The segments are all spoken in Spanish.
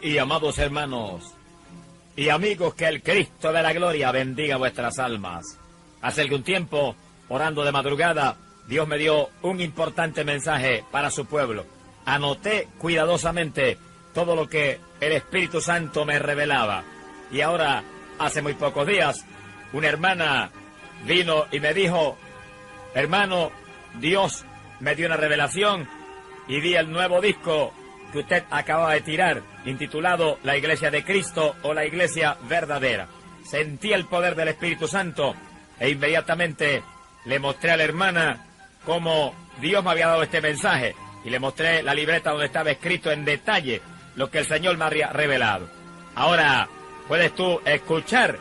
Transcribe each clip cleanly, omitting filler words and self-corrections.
Y amados hermanos y amigos, que el Cristo de la gloria bendiga vuestras almas. Hace algún tiempo, orando de madrugada, Dios me dio un importante mensaje para su pueblo. Anoté cuidadosamente todo lo que el Espíritu Santo me revelaba. Y ahora, hace muy pocos días, una hermana vino y me dijo: hermano, Dios me dio una revelación y vi el nuevo disco que usted acaba de tirar, intitulado La Iglesia de Cristo o La Iglesia Verdadera. Sentí el poder del Espíritu Santo e inmediatamente le mostré a la hermana cómo Dios me había dado este mensaje y le mostré la libreta donde estaba escrito en detalle lo que el Señor me había revelado. Ahora puedes tú escuchar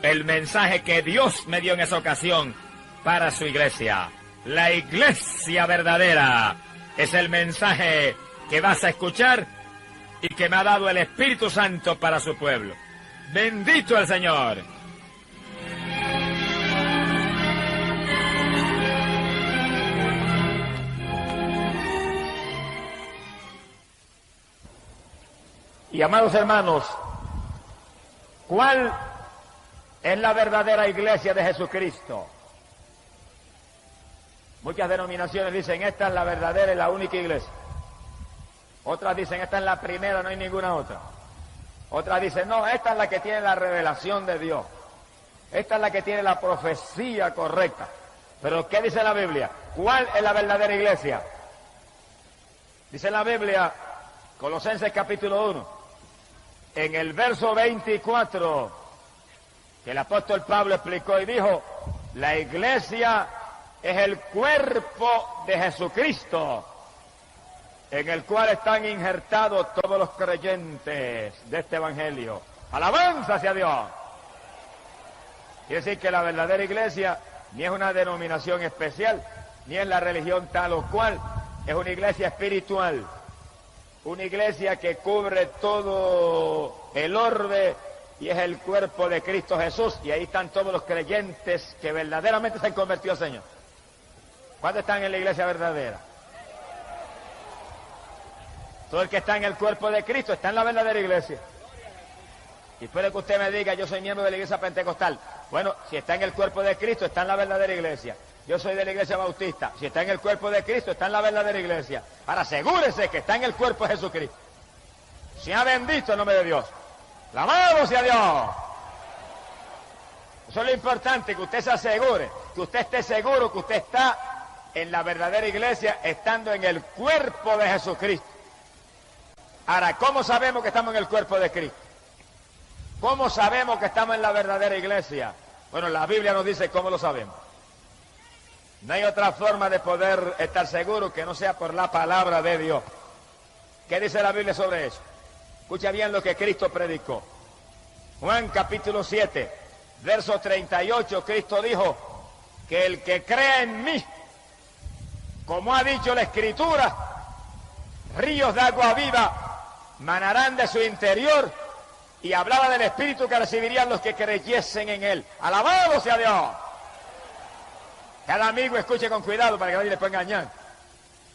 el mensaje que Dios me dio en esa ocasión para su iglesia. La Iglesia Verdadera es el mensaje que vas a escuchar y que me ha dado el Espíritu Santo para su pueblo. ¡Bendito el Señor! Y amados hermanos, ¿cuál es la verdadera iglesia de Jesucristo? Muchas denominaciones dicen: esta es la verdadera y la única iglesia. Otras dicen: esta es la primera, no hay ninguna otra. Otras dicen: no, esta es la que tiene la revelación de Dios. Esta es la que tiene la profecía correcta. Pero ¿qué dice la Biblia? ¿Cuál es la verdadera iglesia? Dice la Biblia, Colosenses capítulo 1, en el verso 24, que el apóstol Pablo explicó y dijo: la iglesia es el cuerpo de Jesucristo, en el cual están injertados todos los creyentes de este evangelio. ¡Alabanza hacia Dios! Quiere decir que la verdadera iglesia ni es una denominación especial, ni es la religión tal o cual, es una iglesia espiritual, una iglesia que cubre todo el orbe y es el cuerpo de Cristo Jesús, y ahí están todos los creyentes que verdaderamente se han convertido al Señor. ¿Cuántos están en la iglesia verdadera? Todo el que está en el cuerpo de Cristo está en la verdadera iglesia. Y puede que usted me diga: yo soy miembro de la iglesia pentecostal. Bueno, si está en el cuerpo de Cristo, está en la verdadera iglesia. Yo soy de la iglesia bautista. Si está en el cuerpo de Cristo, está en la verdadera iglesia. Ahora asegúrese que está en el cuerpo de Jesucristo. Sea bendito el nombre de Dios. ¡Alabado sea Dios! Eso es lo importante, que usted se asegure, que usted esté seguro que usted está en la verdadera iglesia, estando en el cuerpo de Jesucristo. Ahora, ¿cómo sabemos que estamos en el cuerpo de Cristo? ¿Cómo sabemos que estamos en la verdadera iglesia? Bueno, la Biblia nos dice cómo lo sabemos. No hay otra forma de poder estar seguro que no sea por la palabra de Dios. ¿Qué dice la Biblia sobre eso? Escucha bien lo que Cristo predicó. Juan capítulo 7, verso 38, Cristo dijo que el que cree en mí, como ha dicho la Escritura, ríos de agua viva manarán de su interior, y hablaba del Espíritu que recibirían los que creyesen en Él. ¡Alabado sea Dios! Cada amigo escuche con cuidado para que nadie le pueda engañar.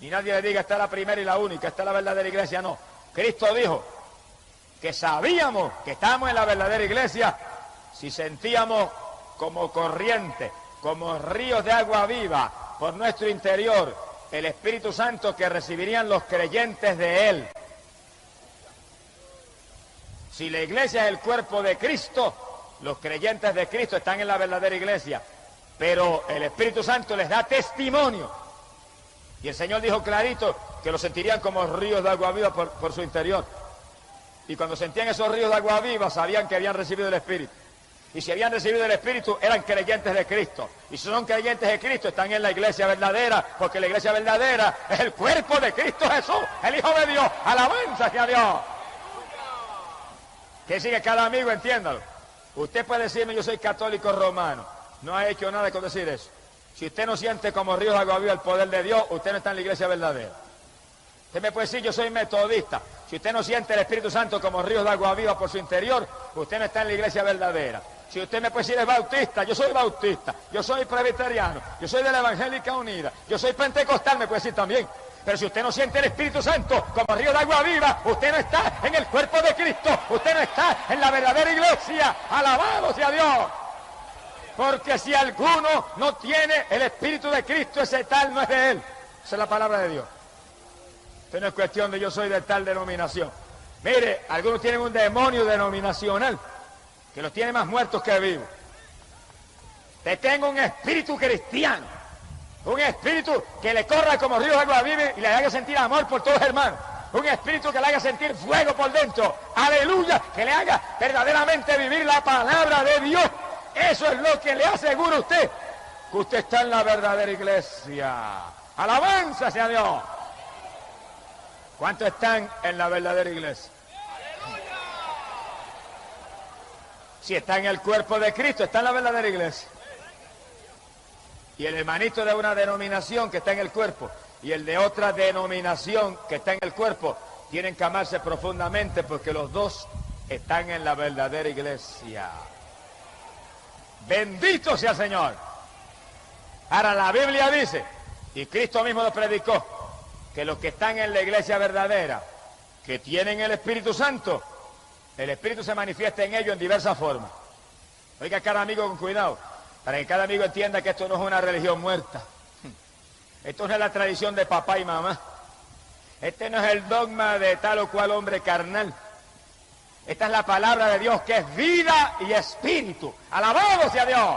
Ni nadie le diga: esta es la primera y la única, esta es la verdadera iglesia. No. Cristo dijo que sabíamos que estábamos en la verdadera iglesia si sentíamos como corriente, como ríos de agua viva por nuestro interior el Espíritu Santo que recibirían los creyentes de Él. Si la iglesia es el cuerpo de Cristo, los creyentes de Cristo están en la verdadera iglesia, pero el Espíritu Santo les da testimonio. Y el Señor dijo clarito que lo sentirían como ríos de agua viva por su interior. Y cuando sentían esos ríos de agua viva, sabían que habían recibido el Espíritu. Y si habían recibido el Espíritu, eran creyentes de Cristo. Y si son creyentes de Cristo, están en la iglesia verdadera, porque la iglesia verdadera es el cuerpo de Cristo Jesús, el Hijo de Dios. ¡Alabanza hacia Dios! Que sigue cada amigo, entiéndalo. Usted puede decirme: yo soy católico romano. No ha hecho nada con decir eso. Si usted no siente como ríos de agua viva el poder de Dios, usted no está en la iglesia verdadera. Usted me puede decir: yo soy metodista. Si usted no siente el Espíritu Santo como ríos de agua viva por su interior, usted no está en la iglesia verdadera. Si usted me puede decir: es bautista, yo soy bautista. Yo soy presbiteriano, yo soy de la Evangélica Unida, yo soy pentecostal, me puede decir también. Pero si usted no siente el Espíritu Santo como río de agua viva, usted no está en el cuerpo de Cristo, usted no está en la verdadera iglesia. Alabado sea Dios. Porque si alguno no tiene el Espíritu de Cristo, ese tal no es de él. Esa es la palabra de Dios. Esto no es cuestión de yo soy de tal denominación. Mire, algunos tienen un demonio denominacional que los tiene más muertos que vivos. Te tengo un espíritu cristiano, un espíritu que le corra como río de agua viva y le haga sentir amor por todos los hermanos. Un espíritu que le haga sentir fuego por dentro. Aleluya, que le haga verdaderamente vivir la palabra de Dios. Eso es lo que le aseguro a usted, que usted está en la verdadera iglesia. Alabanza sea Dios. ¿Cuántos están en la verdadera iglesia? Si está en el cuerpo de Cristo, está en la verdadera iglesia. Y el hermanito de una denominación que está en el cuerpo y el de otra denominación que está en el cuerpo tienen que amarse profundamente, porque los dos están en la verdadera iglesia. Bendito sea el Señor. Ahora la Biblia dice, y Cristo mismo lo predicó, que los que están en la iglesia verdadera, que tienen el Espíritu Santo, el Espíritu se manifiesta en ellos en diversas formas. Oiga cada amigo con cuidado, para que cada amigo entienda que esto no es una religión muerta. Esto no es la tradición de papá y mamá. Este no es el dogma de tal o cual hombre carnal. Esta es la palabra de Dios, que es vida y espíritu. ¡Alabado sea Dios!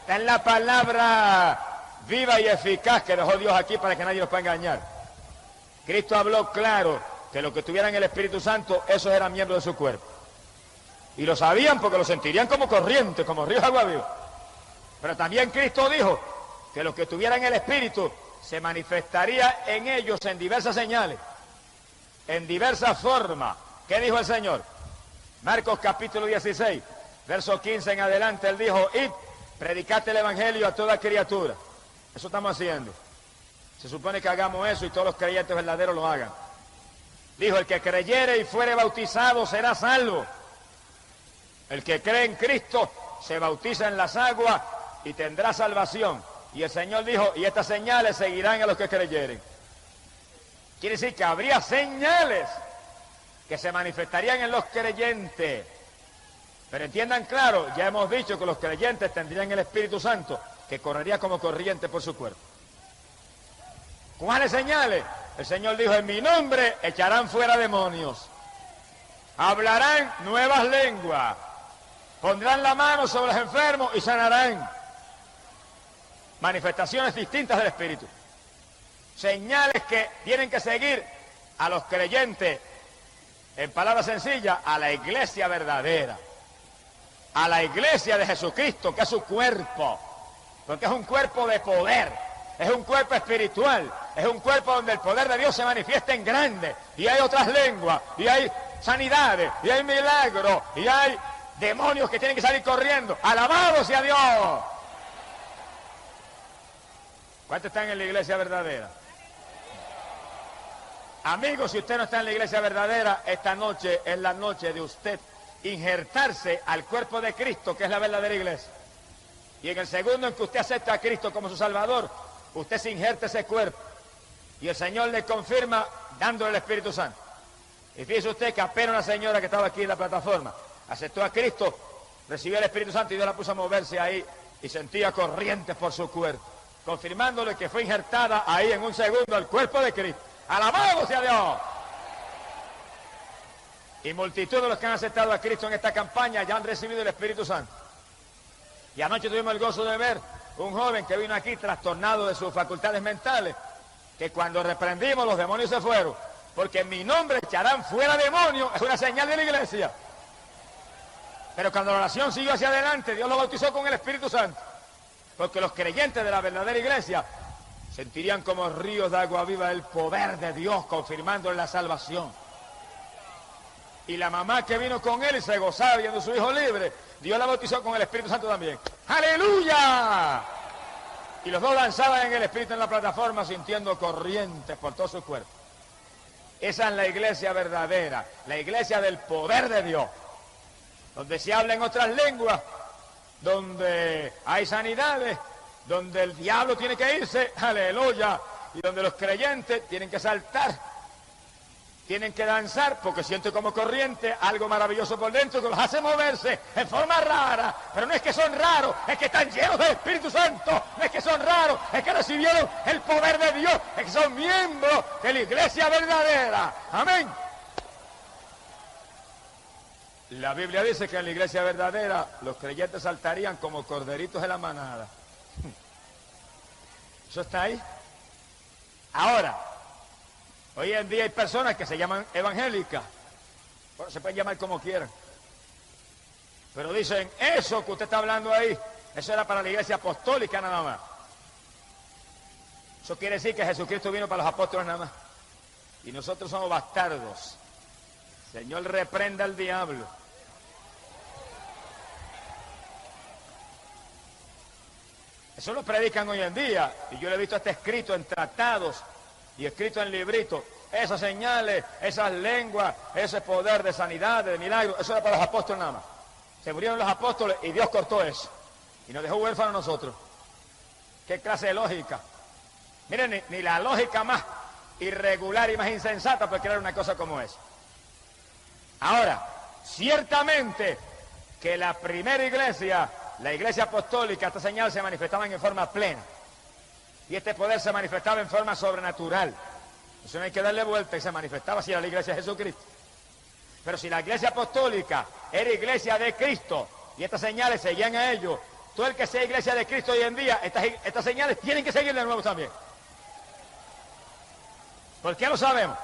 Esta es la palabra viva y eficaz que dejó Dios aquí para que nadie nos pueda engañar. Cristo habló claro que los que tuvieran el Espíritu Santo, esos eran miembros de su cuerpo. Y lo sabían porque lo sentirían como corriente, como ríos de agua viva. Pero también Cristo dijo que los que tuvieran el Espíritu se manifestaría en ellos en diversas señales, en diversas formas. ¿Qué dijo el Señor? Marcos capítulo 16, verso 15 en adelante, Él dijo, id, predicad el Evangelio a toda criatura. Eso estamos haciendo. Se supone que hagamos eso y todos los creyentes verdaderos lo hagan. Dijo, el que creyere y fuere bautizado será salvo. El que cree en Cristo se bautiza en las aguas y tendrá salvación. Y el Señor dijo, y estas señales seguirán a los que creyeren. Quiere decir que habría señales que se manifestarían en los creyentes. Pero entiendan claro, ya hemos dicho que los creyentes tendrían el Espíritu Santo, que correría como corriente por su cuerpo. ¿Cuáles señales? El Señor dijo, en mi nombre echarán fuera demonios, hablarán nuevas lenguas, pondrán la mano sobre los enfermos y sanarán. Manifestaciones distintas del Espíritu. Señales que tienen que seguir a los creyentes, en palabras sencillas, a la iglesia verdadera, a la iglesia de Jesucristo, que es su cuerpo, porque es un cuerpo de poder, es un cuerpo espiritual, es un cuerpo donde el poder de Dios se manifiesta en grande, y hay otras lenguas, y hay sanidades, y hay milagros, y hay demonios que tienen que salir corriendo. ¡Alabado sea Dios! ¿Cuántos están en la iglesia verdadera? Amigos, si usted no está en la iglesia verdadera, esta noche es la noche de usted injertarse al cuerpo de Cristo, que es la verdadera iglesia. Y en el segundo en que usted acepta a Cristo como su Salvador, usted se injerta ese cuerpo. Y el Señor le confirma dándole el Espíritu Santo. Y fíjese usted que apenas una señora que estaba aquí en la plataforma aceptó a Cristo, recibió el Espíritu Santo y Dios la puso a moverse ahí y sentía corrientes por su cuerpo, confirmándole que fue injertada ahí en un segundo al cuerpo de Cristo. ¡Alabado sea Dios! Y multitud de los que han aceptado a Cristo en esta campaña ya han recibido el Espíritu Santo. Y anoche tuvimos el gozo de ver un joven que vino aquí trastornado de sus facultades mentales, que cuando reprendimos los demonios se fueron, porque en mi nombre echarán fuera demonios, es una señal de la iglesia. Pero cuando la oración siguió hacia adelante, Dios lo bautizó con el Espíritu Santo, porque los creyentes de la verdadera iglesia sentirían como ríos de agua viva el poder de Dios, confirmando la salvación. Y la mamá que vino con él y se gozaba viendo a su hijo libre, Dios la bautizó con el Espíritu Santo también. ¡Aleluya! Y los dos danzaban en el Espíritu en la plataforma, sintiendo corrientes por todo su cuerpo. Esa es la iglesia verdadera, la iglesia del poder de Dios, donde se habla en otras lenguas, donde hay sanidades, donde el diablo tiene que irse, aleluya, y donde los creyentes tienen que saltar, tienen que danzar, porque sienten como corriente algo maravilloso por dentro que los hace moverse en forma rara. Pero no es que son raros, es que están llenos del Espíritu Santo. No es que son raros, es que recibieron el poder de Dios, es que son miembros de la iglesia verdadera. Amén. La Biblia dice que en la iglesia verdadera los creyentes saltarían como corderitos de la manada. ¿Eso está ahí? Ahora, hoy en día hay personas que se llaman evangélicas. Bueno, se pueden llamar como quieran. Pero dicen, eso que usted está hablando ahí, eso era para la iglesia apostólica nada más. Eso quiere decir que Jesucristo vino para los apóstoles nada más. Y nosotros somos bastardos. Señor, reprenda al diablo. Eso lo predican hoy en día. Y yo lo he visto hasta escrito en tratados y escrito en libritos. Esas señales, esas lenguas, ese poder de sanidad, de milagros, eso era para los apóstoles nada más. Se murieron los apóstoles y Dios cortó eso. Y nos dejó huérfanos a nosotros. ¿Qué clase de lógica? Miren, ni la lógica más irregular y más insensata puede crear una cosa como esa. Ahora, ciertamente que la primera iglesia, la iglesia apostólica, estas señales se manifestaban en forma plena. Y este poder se manifestaba en forma sobrenatural. Eso no hay que darle vuelta, y se manifestaba si era la iglesia de Jesucristo. Pero si la iglesia apostólica era iglesia de Cristo y estas señales seguían a ellos, todo el que sea iglesia de Cristo hoy en día, estas señales tienen que seguir de nuevo también. ¿Por qué lo sabemos?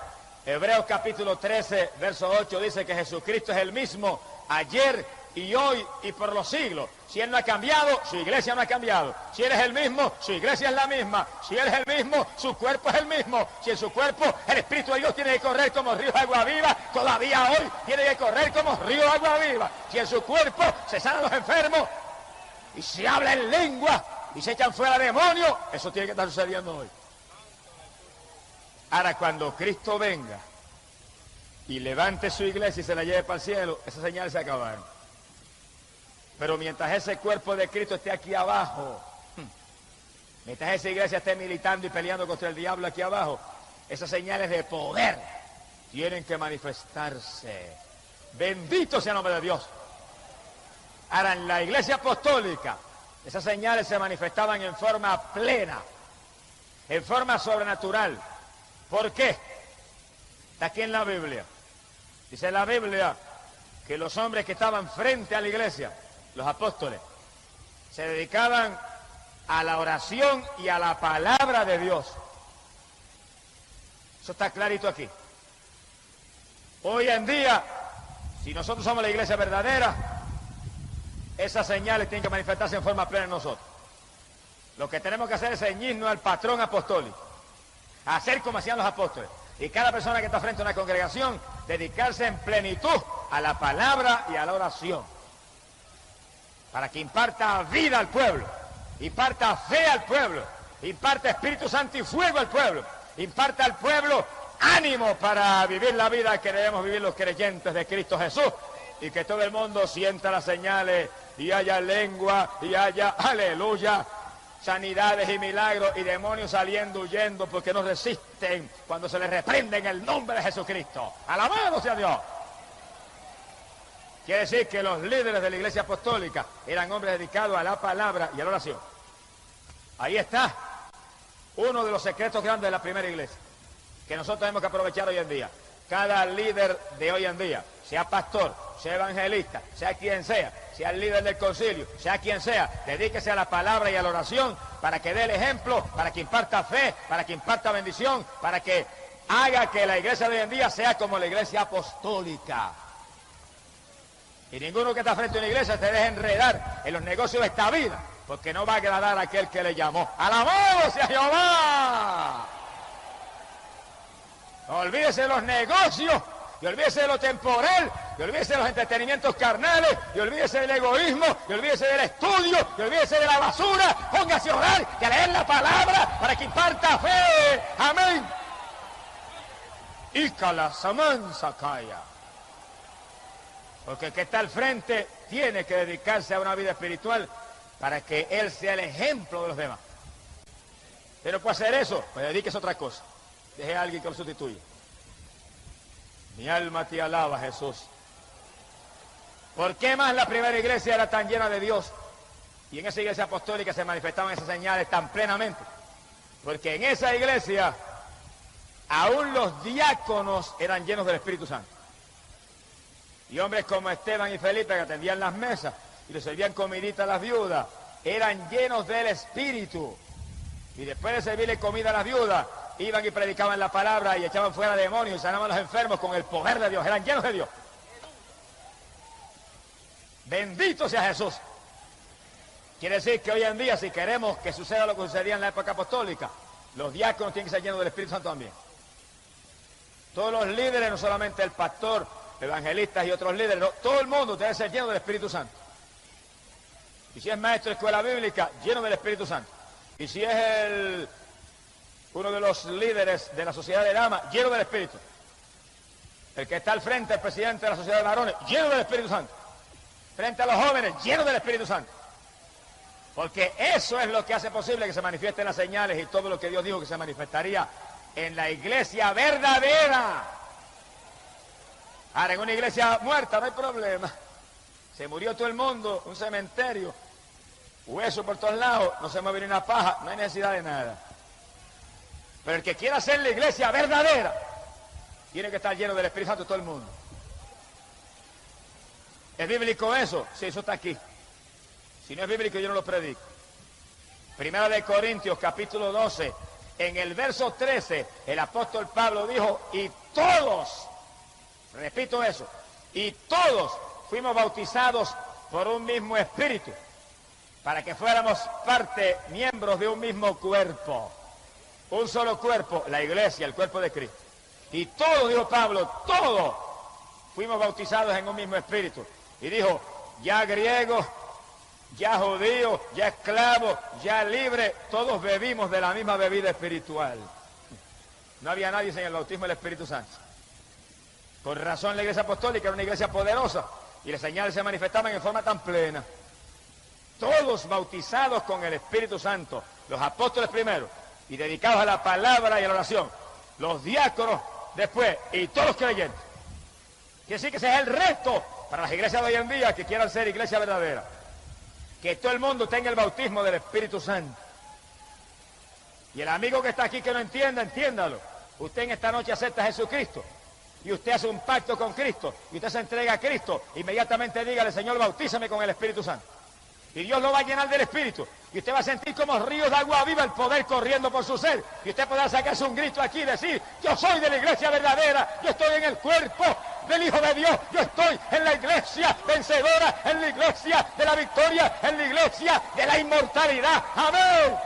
Hebreos capítulo 13, verso 8 dice que Jesucristo es el mismo ayer y hoy y por los siglos. Si Él no ha cambiado, su iglesia no ha cambiado. Si Él es el mismo, su iglesia es la misma. Si Él es el mismo, su cuerpo es el mismo. Si en su cuerpo el Espíritu de Dios tiene que correr como río de agua viva, todavía hoy tiene que correr como río de agua viva. Si en su cuerpo se sanan los enfermos y se habla en lengua y se echan fuera demonios, eso tiene que estar sucediendo hoy. Ahora, cuando Cristo venga y levante su iglesia y se la lleve para el cielo, esas señales se acabaron. Pero mientras ese cuerpo de Cristo esté aquí abajo, mientras esa iglesia esté militando y peleando contra el diablo aquí abajo, esas señales de poder tienen que manifestarse. Bendito sea el nombre de Dios. Ahora, en la iglesia apostólica, esas señales se manifestaban en forma plena, en forma sobrenatural. ¿Por qué? Está aquí en la Biblia. Dice la Biblia que los hombres que estaban frente a la iglesia, los apóstoles, se dedicaban a la oración y a la palabra de Dios. Eso está clarito aquí. Hoy en día, si nosotros somos la iglesia verdadera, esas señales tienen que manifestarse en forma plena en nosotros. Lo que tenemos que hacer es ceñirnos al patrón apostólico, hacer como hacían los apóstoles. Y cada persona que está frente a una congregación, dedicarse en plenitud a la palabra y a la oración, para que imparta vida al pueblo, imparta fe al pueblo, imparta Espíritu Santo y fuego al pueblo, imparta al pueblo ánimo para vivir la vida que debemos vivir los creyentes de Cristo Jesús, y que todo el mundo sienta las señales y haya lengua y haya, aleluya, sanidades y milagros y demonios saliendo, huyendo, porque no resisten cuando se les reprende en el nombre de Jesucristo. ¡Alabado sea Dios! Quiere decir que los líderes de la iglesia apostólica eran hombres dedicados a la palabra y a la oración. Ahí está uno de los secretos grandes de la primera iglesia, que nosotros tenemos que aprovechar hoy en día. Cada líder de hoy en día, sea pastor, sea evangelista, sea quien sea el líder del concilio, sea quien sea, dedíquese a la palabra y a la oración para que dé el ejemplo, para que imparta fe, para que imparta bendición, para que haga que la iglesia de hoy en día sea como la iglesia apostólica. Y ninguno que está frente a una iglesia se deje enredar en los negocios de esta vida, porque no va a agradar a aquel que le llamó. ¡Alabado sea Jehová! Olvídese de los negocios, y olvídese de lo temporal, y olvídese de los entretenimientos carnales, y olvídese del egoísmo, y olvídese del estudio, y olvídese de la basura. Póngase a orar y a leer la palabra para que imparta fe. Amén. Y calasamanza calla. Porque el que está al frente tiene que dedicarse a una vida espiritual para que él sea el ejemplo de los demás. Usted no puede hacer eso, pues dedíquese a otra cosa. Deje a alguien que lo sustituya. Mi alma te alaba, Jesús. ¿Por qué más la primera iglesia era tan llena de Dios? Y en esa iglesia apostólica se manifestaban esas señales tan plenamente. Porque en esa iglesia, aún los diáconos eran llenos del Espíritu Santo. Y hombres como Esteban y Felipe, que atendían las mesas y le servían comidita a las viudas, eran llenos del Espíritu. Y después de servirle comida a las viudas, iban y predicaban la palabra y echaban fuera demonios y sanaban a los enfermos con el poder de Dios. Eran llenos de Dios. Bendito sea Jesús. Quiere decir que hoy en día, si queremos que suceda lo que sucedía en la época apostólica, los diáconos tienen que ser llenos del Espíritu Santo también. Todos los líderes, no solamente el pastor, evangelistas y otros líderes, no, todo el mundo debe ser lleno del Espíritu Santo. Y si es maestro de escuela bíblica, lleno del Espíritu Santo. Y si es uno de los líderes de la sociedad de damas, lleno del Espíritu. El que está al frente, el presidente de la sociedad de varones, lleno del Espíritu Santo. Frente a los jóvenes, lleno del Espíritu Santo. Porque eso es lo que hace posible que se manifiesten las señales y todo lo que Dios dijo que se manifestaría en la iglesia verdadera. Ahora, en una iglesia muerta no hay problema. Se murió todo el mundo, un cementerio, hueso por todos lados, no se mueve ni una paja, no hay necesidad de nada. Pero el que quiera hacer la iglesia verdadera, tiene que estar lleno del Espíritu Santo todo el mundo. ¿Es bíblico eso? Sí, eso está aquí. Si no es bíblico, yo no lo predico. Primera de Corintios, capítulo 12, en el verso 13, el apóstol Pablo dijo, y todos, repito eso, y todos fuimos bautizados por un mismo espíritu, para que fuéramos parte, miembros de un mismo cuerpo. Un solo cuerpo, la iglesia, el cuerpo de Cristo. Y todos, dijo Pablo, todos fuimos bautizados en un mismo espíritu. Y dijo, ya griego, ya judío, ya esclavo, ya libre, todos bebimos de la misma bebida espiritual. No había nadie sin el bautismo del Espíritu Santo. Por razón la iglesia apostólica era una iglesia poderosa y las señales se manifestaban en forma tan plena. Todos bautizados con el Espíritu Santo, los apóstoles primero y dedicados a la palabra y a la oración, los diáconos después y todos los creyentes. Quiere decir que ese es el resto para las iglesias de hoy en día que quieran ser iglesia verdadera. Que todo el mundo tenga el bautismo del Espíritu Santo. Y el amigo que está aquí que no entienda, entiéndalo. Usted en esta noche acepta a Jesucristo y usted hace un pacto con Cristo y usted se entrega a Cristo, inmediatamente dígale, Señor, bautízame con el Espíritu Santo. Y Dios lo va a llenar del Espíritu. Y usted va a sentir como ríos de agua viva el poder corriendo por su ser. Y usted podrá sacarse un grito aquí y decir, yo soy de la iglesia verdadera, yo estoy en el cuerpo del Hijo de Dios, yo estoy en la iglesia vencedora, en la iglesia de la victoria, en la iglesia de la inmortalidad. ¡Amén!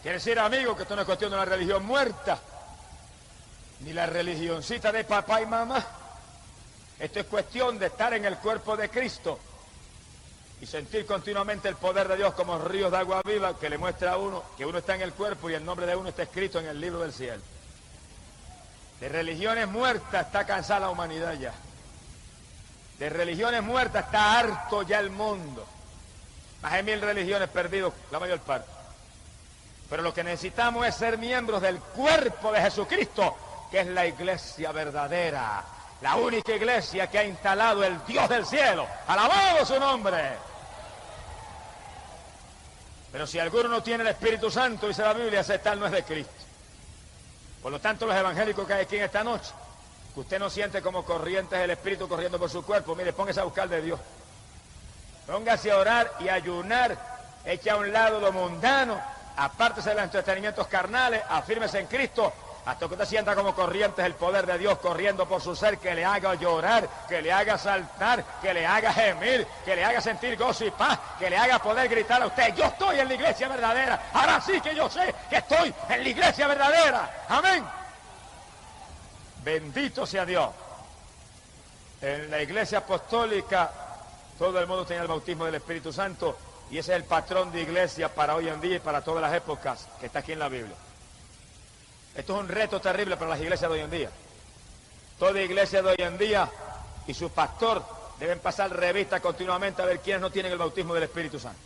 Quiere decir, amigo, que esto no es cuestión de una religión muerta, ni la religioncita de papá y mamá. Esto es cuestión de estar en el cuerpo de Cristo y sentir continuamente el poder de Dios como ríos de agua viva que le muestra a uno que uno está en el cuerpo y el nombre de uno está escrito en el libro del cielo. De religiones muertas está cansada la humanidad ya. De religiones muertas está harto ya el mundo. Más de 1000 religiones perdidas, la mayor parte. Pero lo que necesitamos es ser miembros del cuerpo de Jesucristo, que es la iglesia verdadera, la única iglesia que ha instalado el Dios del cielo. ¡Alabado su nombre! Pero si alguno no tiene el Espíritu Santo, dice la Biblia, ese tal no es de Cristo. Por lo tanto, los evangélicos que hay aquí en esta noche, que usted no siente como corrientes del Espíritu corriendo por su cuerpo, mire, póngase a buscar de Dios. Póngase a orar y a ayunar, eche a un lado lo mundano, apártese de los entretenimientos carnales, afírmese en Cristo, hasta que usted sienta como corrientes el poder de Dios corriendo por su ser, que le haga llorar, que le haga saltar, que le haga gemir, que le haga sentir gozo y paz, que le haga poder gritar a usted, yo estoy en la iglesia verdadera, ahora sí que yo sé que estoy en la iglesia verdadera. Amén. Bendito sea Dios. En la iglesia apostólica todo el mundo tenía el bautismo del Espíritu Santo y ese es el patrón de iglesia para hoy en día y para todas las épocas que está aquí en la Biblia. Esto es un reto terrible para las iglesias de hoy en día. Toda iglesia de hoy en día y su pastor deben pasar revista continuamente a ver quiénes no tienen el bautismo del Espíritu Santo.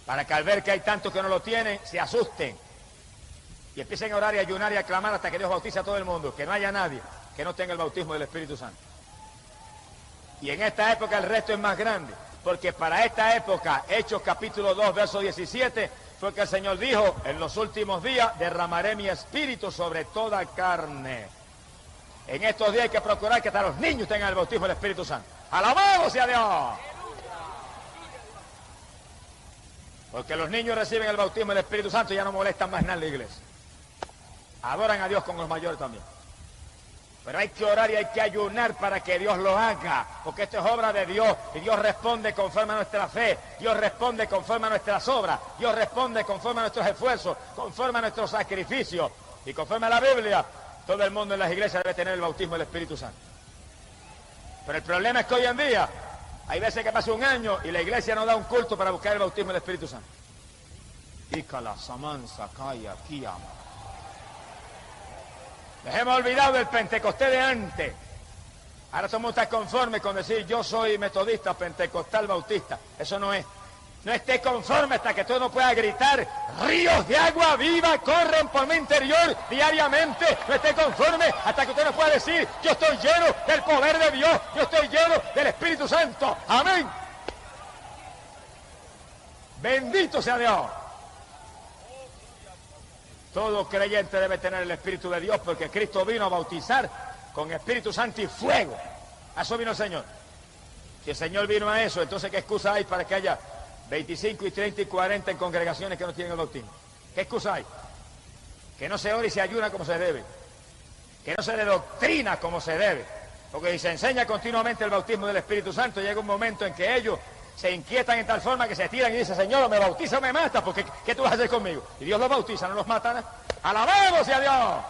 Para que al ver que hay tantos que no lo tienen, se asusten y empiecen a orar y ayunar y a clamar hasta que Dios bautice a todo el mundo, que no haya nadie que no tenga el bautismo del Espíritu Santo. Y en esta época el resto es más grande, porque para esta época, Hechos capítulo 2, verso 17, fue que el Señor dijo, en los últimos días derramaré mi espíritu sobre toda carne. En estos días hay que procurar que hasta los niños tengan el bautismo del Espíritu Santo. ¡Alabado sea Dios! Porque los niños reciben el bautismo del Espíritu Santo y ya no molestan más nada en la iglesia. Adoran a Dios con los mayores también. Pero hay que orar y hay que ayunar para que Dios lo haga, porque esto es obra de Dios y Dios responde conforme a nuestra fe, Dios responde conforme a nuestras obras, Dios responde conforme a nuestros esfuerzos, conforme a nuestros sacrificios y conforme a la Biblia. Todo el mundo en las iglesias debe tener el bautismo del Espíritu Santo. Pero el problema es que hoy en día hay veces que pasa un año y la iglesia no da un culto para buscar el bautismo del Espíritu Santo. Ícala, Samansa, Kaya, Kiyama. Les hemos olvidado del Pentecostés de antes. Ahora todo el mundo está conforme con decir yo soy metodista, pentecostal, bautista. Eso no es. No esté conforme hasta que tú no puedas gritar ríos de agua viva corren por mi interior diariamente. No esté conforme hasta que usted no pueda decir yo estoy lleno del poder de Dios, yo estoy lleno del Espíritu Santo. Amén. Bendito sea Dios. Todo creyente debe tener el Espíritu de Dios porque Cristo vino a bautizar con Espíritu Santo y fuego. A eso vino el Señor. Si el Señor vino a eso, entonces ¿qué excusa hay para que haya 25 y 30 y 40 en congregaciones que no tienen el bautismo? ¿Qué excusa hay? Que no se ora y se ayuna como se debe. Que no se le doctrina como se debe. Porque si se enseña continuamente el bautismo del Espíritu Santo, llega un momento en que ellos se inquietan en tal forma que se tiran y dicen, Señor, me bautiza o me mata, porque ¿qué tú vas a hacer conmigo? Y Dios los bautiza, no los mata, ¿no? ¡Alabado sea Dios!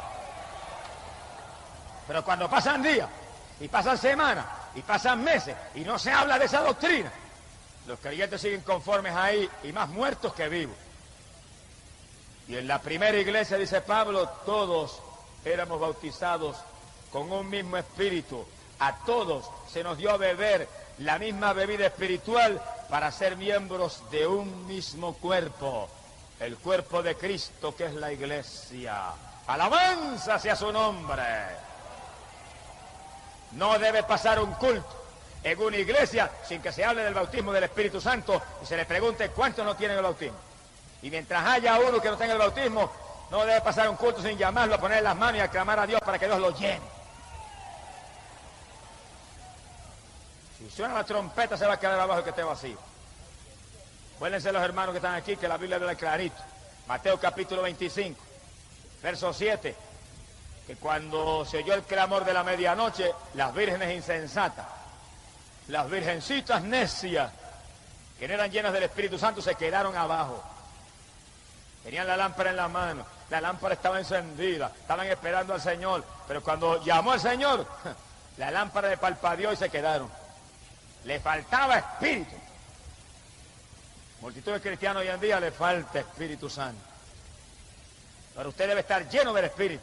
Pero cuando pasan días, y pasan semanas, y pasan meses, y no se habla de esa doctrina, los creyentes siguen conformes ahí, y más muertos que vivos. Y en la primera iglesia, dice Pablo, todos éramos bautizados con un mismo espíritu. A todos se nos dio a beber la misma bebida espiritual para ser miembros de un mismo cuerpo, el cuerpo de Cristo que es la iglesia. ¡Alabanza sea su nombre! No debe pasar un culto en una iglesia sin que se hable del bautismo del Espíritu Santo y se le pregunte cuántos no tienen el bautismo. Y mientras haya uno que no tenga el bautismo, no debe pasar un culto sin llamarlo, a poner las manos y a clamar a Dios para que Dios lo llene. Si suena la trompeta se va a quedar abajo el que esté vacío. Acuérdense los hermanos que están aquí que la Biblia habla clarito. Mateo capítulo 25, verso 7, que cuando se oyó el clamor de la medianoche, las vírgenes insensatas, las virgencitas necias, que no eran llenas del Espíritu Santo, se quedaron abajo. Tenían la lámpara en la mano, la lámpara estaba encendida, estaban esperando al Señor, pero cuando llamó al Señor, la lámpara le parpadeó y se quedaron. Le faltaba espíritu. Multitud de cristianos hoy en día le falta Espíritu Santo. Pero usted debe estar lleno del Espíritu.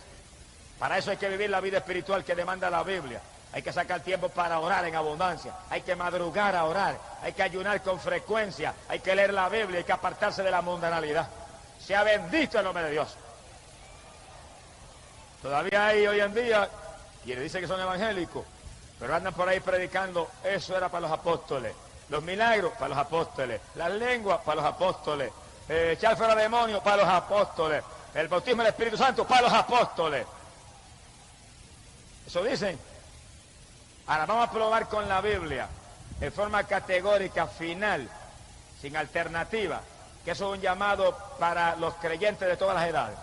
Para eso hay que vivir la vida espiritual que demanda la Biblia. Hay que sacar tiempo para orar en abundancia. Hay que madrugar a orar. Hay que ayunar con frecuencia. Hay que leer la Biblia. Hay que apartarse de la mundanalidad. Sea bendito el nombre de Dios. Todavía hay hoy en día quienes dicen que son evangélicos, pero andan por ahí predicando, eso era para los apóstoles. Los milagros, para los apóstoles. Las lenguas, para los apóstoles. Echar fuera demonios, para los apóstoles. El bautismo del Espíritu Santo, para los apóstoles. Eso dicen. Ahora vamos a probar con la Biblia, en forma categórica, final, sin alternativa, que eso es un llamado para los creyentes de todas las edades.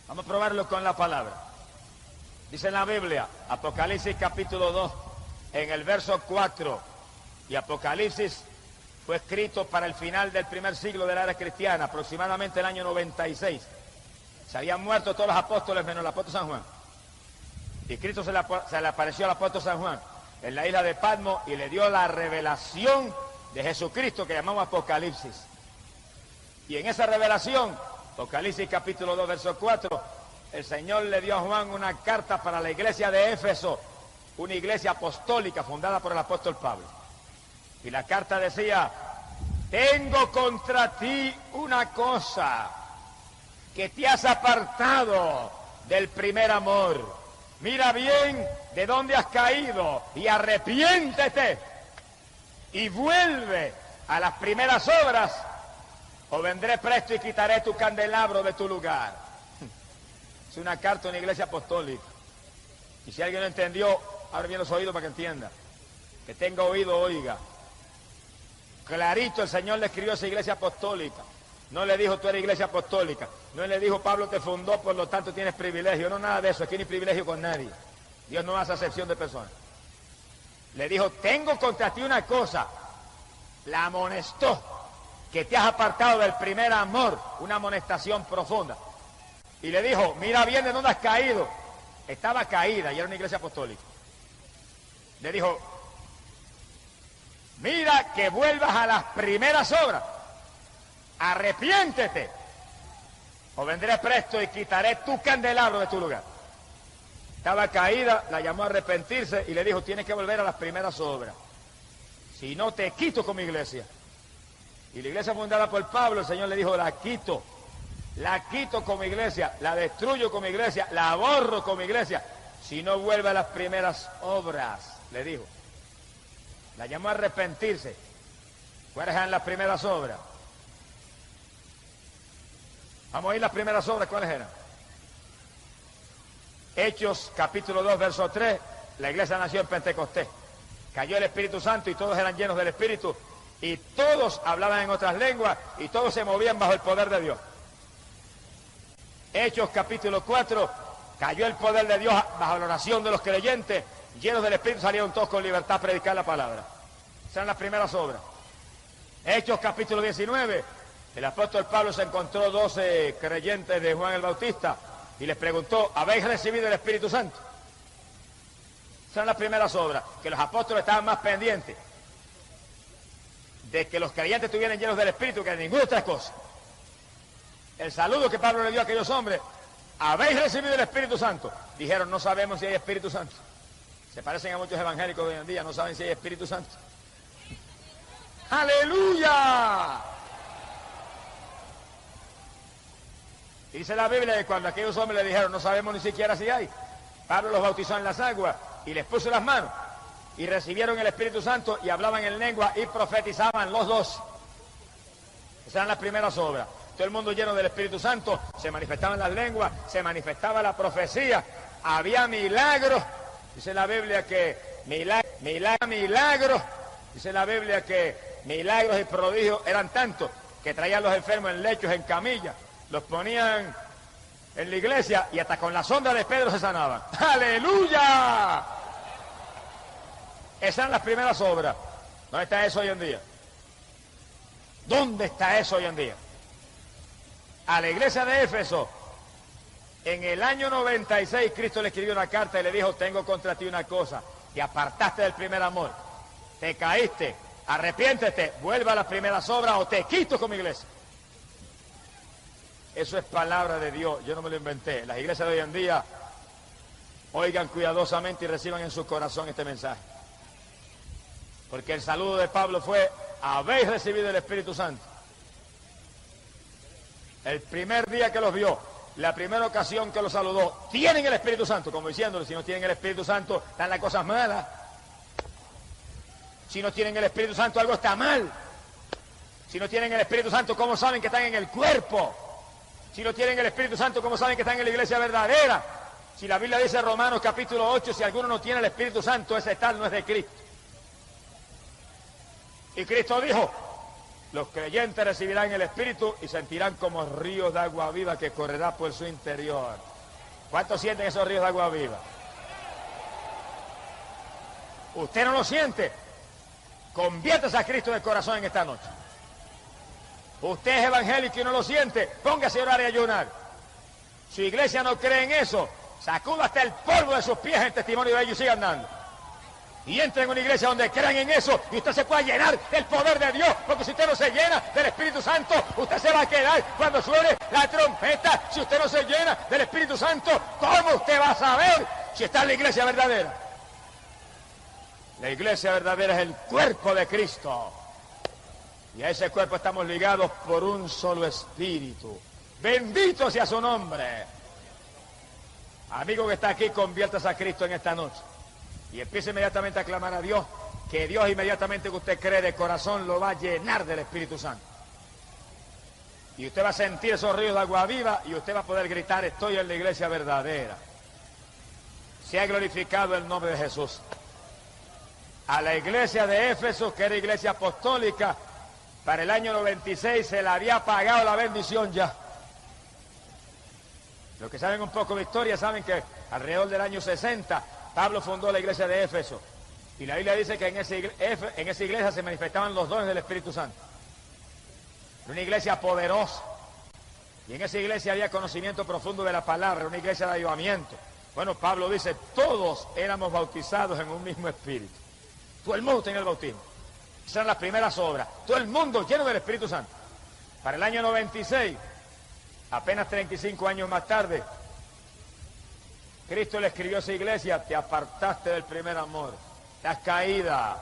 Vamos a probarlo con la palabra. Dice en la Biblia, Apocalipsis capítulo 2, en el verso 4, y Apocalipsis fue escrito para el final del primer siglo de la era cristiana, aproximadamente el año 96. Se habían muerto todos los apóstoles menos el apóstol San Juan. Y Cristo se le apareció al apóstol San Juan en la isla de Patmos y le dio la revelación de Jesucristo que llamamos Apocalipsis. Y en esa revelación, Apocalipsis capítulo 2, verso 4, el Señor le dio a Juan una carta para la iglesia de Éfeso, una iglesia apostólica fundada por el apóstol Pablo. Y la carta decía: tengo contra ti una cosa, que te has apartado del primer amor. Mira bien de dónde has caído y arrepiéntete y vuelve a las primeras obras, o vendré presto y quitaré tu candelabro de tu lugar. Es una carta de una iglesia apostólica. Y si alguien no entendió, abre bien los oídos para que entienda. Que tenga oído, oiga. Clarito el Señor le escribió a esa iglesia apostólica. No le dijo: tú eres iglesia apostólica. No le dijo: Pablo te fundó, por lo tanto tienes privilegio. No, nada de eso. Aquí no hay privilegio con nadie. Dios no hace acepción de personas. Le dijo: tengo contra ti una cosa. La amonestó, que te has apartado del primer amor. Una amonestación profunda. Y le dijo: mira bien de dónde has caído. Estaba caída y era una iglesia apostólica. Le dijo: mira que vuelvas a las primeras obras. Arrepiéntete, o vendré presto y quitaré tu candelabro de tu lugar. Estaba caída, la llamó a arrepentirse y le dijo: tienes que volver a las primeras obras. Si no, te quito con mi iglesia. Y la iglesia fundada por Pablo, el Señor le dijo: la quito con mi iglesia, la destruyo con mi iglesia, la borro con mi iglesia. Si no vuelve a las primeras obras, le dijo. La llamó a arrepentirse. ¿Cuáles eran las primeras obras? Vamos a ir las primeras obras, ¿cuáles eran? Hechos capítulo 2, verso 3, la iglesia nació en Pentecostés. Cayó el Espíritu Santo y todos eran llenos del Espíritu y todos hablaban en otras lenguas y todos se movían bajo el poder de Dios. Hechos capítulo 4, cayó el poder de Dios bajo la oración de los creyentes, llenos del Espíritu salieron todos con libertad a predicar la palabra. Esas eran las primeras obras. Hechos capítulo 19, el apóstol Pablo se encontró 12 creyentes de Juan el Bautista y les preguntó: ¿habéis recibido el Espíritu Santo? Esas eran las primeras obras, que los apóstoles estaban más pendientes de que los creyentes estuvieran llenos del Espíritu que de ninguna otra cosa. El saludo que Pablo le dio a aquellos hombres: ¿habéis recibido el Espíritu Santo? Dijeron: no sabemos si hay Espíritu Santo. Se parecen a muchos evangélicos de hoy en día, no saben si hay Espíritu Santo. ¡Aleluya! Y dice la Biblia que cuando aquellos hombres le dijeron: no sabemos ni siquiera si hay, Pablo los bautizó en las aguas y les puso las manos y recibieron el Espíritu Santo y hablaban en lengua y profetizaban los dos. Esas eran las primeras obras. Todo el mundo lleno del Espíritu Santo, se manifestaban las lenguas, se manifestaba la profecía, había milagros. Dice la Biblia que milagros, dice la Biblia que milagros y prodigios eran tantos que traían los enfermos en lechos, en camillas, los ponían en la iglesia y hasta con la sombra de Pedro se sanaban. ¡Aleluya! Esas eran las primeras obras. ¿Dónde está eso hoy en día? ¿Dónde está eso hoy en día? A la iglesia de Éfeso, en el año 96, Cristo le escribió una carta y le dijo: tengo contra ti una cosa, te apartaste del primer amor, te caíste, arrepiéntete, vuelve a las primeras obras o te quito con mi iglesia. Eso es palabra de Dios, yo no me lo inventé. Las iglesias de hoy en día, oigan cuidadosamente y reciban en su corazón este mensaje. Porque el saludo de Pablo fue: habéis recibido el Espíritu Santo. El primer día que los vio, la primera ocasión que los saludó, tienen el Espíritu Santo, como diciéndole: si no tienen el Espíritu Santo, están las cosas malas. Si no tienen el Espíritu Santo, algo está mal. Si no tienen el Espíritu Santo, ¿cómo saben que están en el cuerpo? Si no tienen el Espíritu Santo, ¿cómo saben que están en la iglesia verdadera? Si la Biblia dice en Romanos capítulo 8, si alguno no tiene el Espíritu Santo, ese tal no es de Cristo. Y Cristo dijo: los creyentes recibirán el Espíritu y sentirán como ríos de agua viva que correrá por su interior. ¿Cuántos sienten esos ríos de agua viva? ¿Usted no lo siente? Conviértase a Cristo de corazón en esta noche. Usted es evangélico y no lo siente, póngase a orar y ayunar. Su iglesia no cree en eso, sacuda hasta el polvo de sus pies en testimonio de ellos y siga andando. Y entre en una iglesia donde crean en eso y usted se pueda llenar del poder de Dios, porque si usted no se llena del Espíritu Santo, usted se va a quedar cuando suene la trompeta. Si usted no se llena del Espíritu Santo, ¿cómo usted va a saber si está en la iglesia verdadera? La iglesia verdadera es el cuerpo de Cristo. Y a ese cuerpo estamos ligados por un solo espíritu. Bendito sea su nombre. Amigo que está aquí, conviértase a Cristo en esta noche. Y empiece inmediatamente a clamar a Dios, que Dios inmediatamente que usted cree de corazón lo va a llenar del Espíritu Santo. Y usted va a sentir esos ríos de agua viva y usted va a poder gritar: estoy en la iglesia verdadera. Se ha glorificado el nombre de Jesús. A la iglesia de Éfeso, que era iglesia apostólica, para el año 96 se le había pagado la bendición ya. Los que saben un poco de historia saben que alrededor del año 60 Pablo fundó la iglesia de Éfeso. Y la Biblia dice que en esa iglesia se manifestaban los dones del Espíritu Santo. Una iglesia poderosa. Y en esa iglesia había conocimiento profundo de la palabra, una iglesia de avivamiento. Bueno, Pablo dice, todos éramos bautizados en un mismo espíritu. Todo el mundo tenía el bautismo. Esas eran las primeras obras. Todo el mundo lleno del Espíritu Santo. Para el año 96, apenas 35 años más tarde, Cristo le escribió a esa iglesia: te apartaste del primer amor, estás caída,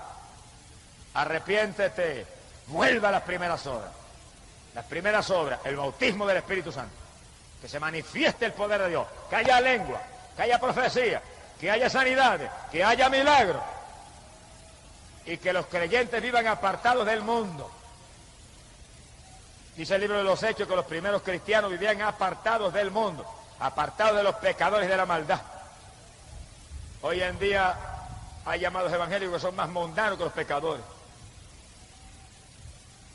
arrepiéntete, vuelva a las primeras obras. Las primeras obras, el bautismo del Espíritu Santo, que se manifieste el poder de Dios, que haya lengua, que haya profecía, que haya sanidades, que haya milagros, y que los creyentes vivan apartados del mundo. Dice el libro de los Hechos que los primeros cristianos vivían apartados del mundo, apartados de los pecadores y de la maldad. Hoy en día hay llamados evangélicos que son más mundanos que los pecadores.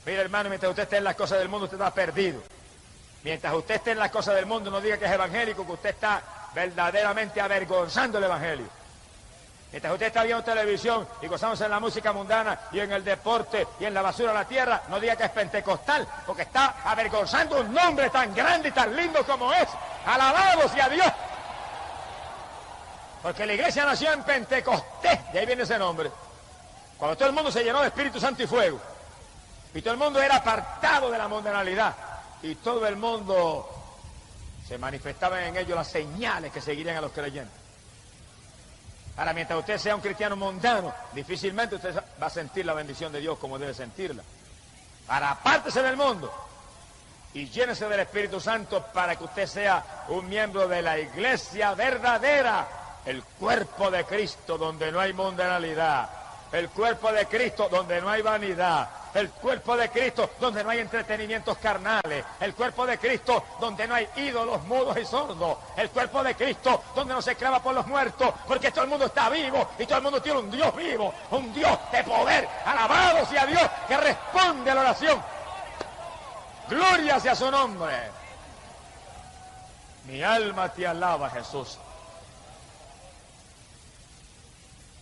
Mira, hermano, mientras usted esté en las cosas del mundo, usted está perdido. Mientras usted esté en las cosas del mundo, no diga que es evangélico, que usted está verdaderamente avergonzando el evangelio. Mientras usted está viendo televisión y gozándose en la música mundana y en el deporte y en la basura de la tierra, no diga que es pentecostal, porque está avergonzando un nombre tan grande y tan lindo como es. ¡Alabado sea Dios! Porque la iglesia nació en Pentecostés, de ahí viene ese nombre. Cuando todo el mundo se llenó de Espíritu Santo y fuego, y todo el mundo era apartado de la mundanalidad, y todo el mundo se manifestaban en ellos las señales que seguirían a los creyentes. Ahora, mientras usted sea un cristiano mundano, difícilmente usted va a sentir la bendición de Dios como debe sentirla. Ahora, apártese del mundo y llénese del Espíritu Santo para que usted sea un miembro de la iglesia verdadera, el cuerpo de Cristo donde no hay mundanalidad, el cuerpo de Cristo donde no hay vanidad, el cuerpo de Cristo donde no hay entretenimientos carnales, el cuerpo de Cristo donde no hay ídolos mudos y sordos, el cuerpo de Cristo donde no se clama por los muertos, porque todo el mundo está vivo y todo el mundo tiene un Dios vivo, un Dios de poder. Alabado sea Dios que responde a la oración. Gloria sea su nombre. Mi alma te alaba, Jesús.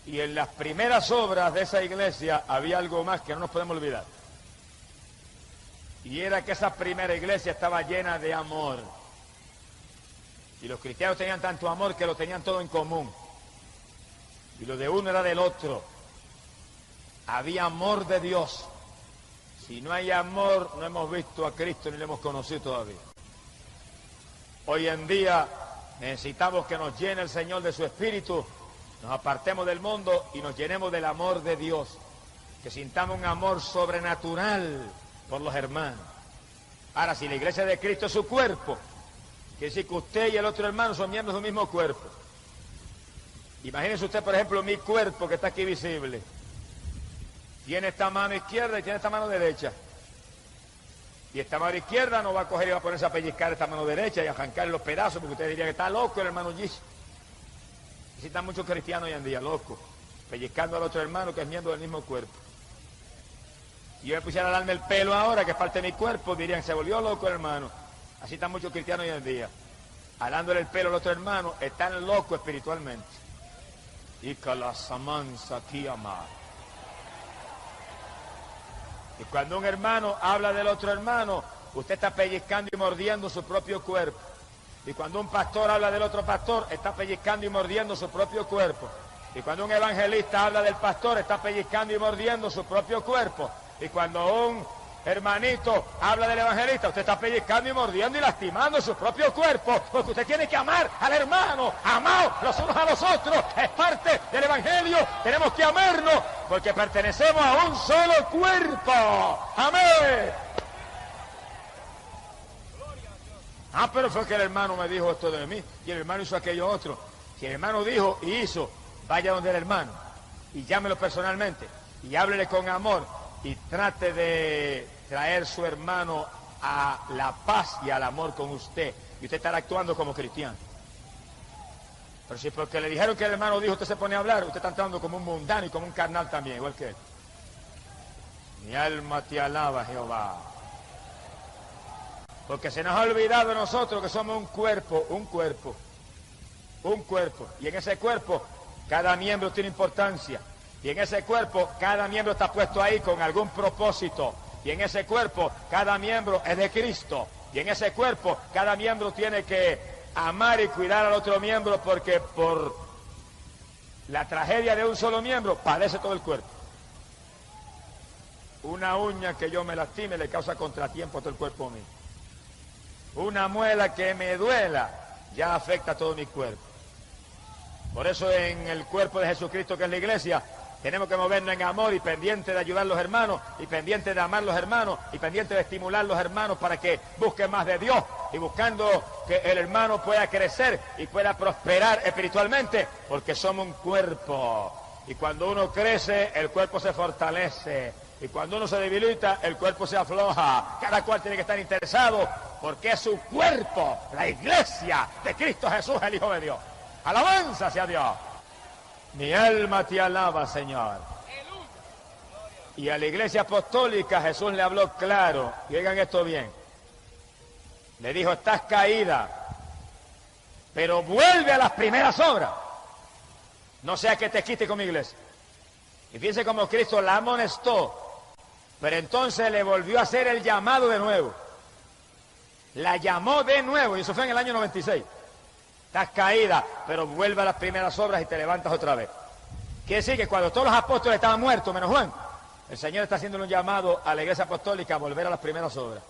Y en las primeras obras de esa iglesia había algo más que no nos podemos olvidar. Y era que esa primera iglesia estaba llena de amor. Y los cristianos tenían tanto amor que lo tenían todo en común. Y lo de uno era del otro. Había amor de Dios. Si no hay amor, no hemos visto a Cristo ni le hemos conocido todavía. Hoy en día necesitamos que nos llene el Señor de su Espíritu, nos apartemos del mundo y nos llenemos del amor de Dios, que sintamos un amor sobrenatural por los hermanos. Ahora, si la iglesia de Cristo es su cuerpo, quiere decir que usted y el otro hermano son miembros de un mismo cuerpo. Imagínese usted, por ejemplo, mi cuerpo que está aquí visible. Tiene esta mano izquierda y tiene esta mano derecha. Y esta mano izquierda no va a coger y va a ponerse a pellizcar esta mano derecha y a arrancar los pedazos, porque usted diría que está loco el hermano Gis. Así están muchos cristianos hoy en día, locos, pellizcando al otro hermano que es miembro del mismo cuerpo. Y yo me pusiera a darme el pelo ahora, que es parte de mi cuerpo, dirían, se volvió loco el hermano. Así están muchos cristianos hoy en día, alándole el pelo al otro hermano, están locos espiritualmente. Y calasamansa aquí amar. Y cuando un hermano habla del otro hermano, usted está pellizcando y mordiendo su propio cuerpo. Y cuando un pastor habla del otro pastor, está pellizcando y mordiendo su propio cuerpo. Y cuando un evangelista habla del pastor, está pellizcando y mordiendo su propio cuerpo. Y cuando un hermanito, habla del evangelista, usted está pellizcando y mordiendo y lastimando su propio cuerpo, porque usted tiene que amar al hermano, amaos los unos a los otros, es parte del evangelio, tenemos que amarnos, porque pertenecemos a un solo cuerpo, amén. Ah, pero fue que el hermano me dijo esto de mí, y el hermano hizo aquello otro. Si el hermano dijo y hizo, vaya donde el hermano, y llámelo personalmente, y háblele con amor, y trate de traer su hermano a la paz y al amor con usted, y usted estará actuando como cristiano. Pero si porque le dijeron que el hermano dijo, usted se pone a hablar, usted está actuando como un mundano y como un carnal también, igual que él. Mi alma te alaba, Jehová. Porque se nos ha olvidado de nosotros que somos un cuerpo, y en ese cuerpo cada miembro tiene importancia. Y en ese cuerpo, cada miembro está puesto ahí con algún propósito. Y en ese cuerpo, cada miembro es de Cristo. Y en ese cuerpo, cada miembro tiene que amar y cuidar al otro miembro, porque por la tragedia de un solo miembro, padece todo el cuerpo. Una uña que yo me lastime le causa contratiempo a todo el cuerpo mío. Una muela que me duela ya afecta a todo mi cuerpo. Por eso en el cuerpo de Jesucristo, que es la iglesia, tenemos que movernos en amor y pendiente de ayudar a los hermanos, y pendiente de amar a los hermanos, y pendiente de estimular a los hermanos para que busquen más de Dios, y buscando que el hermano pueda crecer y pueda prosperar espiritualmente, porque somos un cuerpo. Y cuando uno crece, el cuerpo se fortalece. Y cuando uno se debilita, el cuerpo se afloja. Cada cual tiene que estar interesado, porque es su cuerpo, la iglesia de Cristo Jesús, el Hijo de Dios. Alabanza sea Dios. Mi alma te alaba, Señor. Y a la iglesia apostólica Jesús le habló claro, y oigan esto bien. Le dijo, estás caída, pero vuelve a las primeras obras. No sea que te quite con mi iglesia. Y fíjense cómo Cristo la amonestó, pero entonces le volvió a hacer el llamado de nuevo. La llamó de nuevo, y eso fue en el año 96. Estás caída, pero vuelve a las primeras obras y te levantas otra vez. Quiere decir que cuando todos los apóstoles estaban muertos, menos Juan, el Señor está haciendo un llamado a la iglesia apostólica a volver a las primeras obras.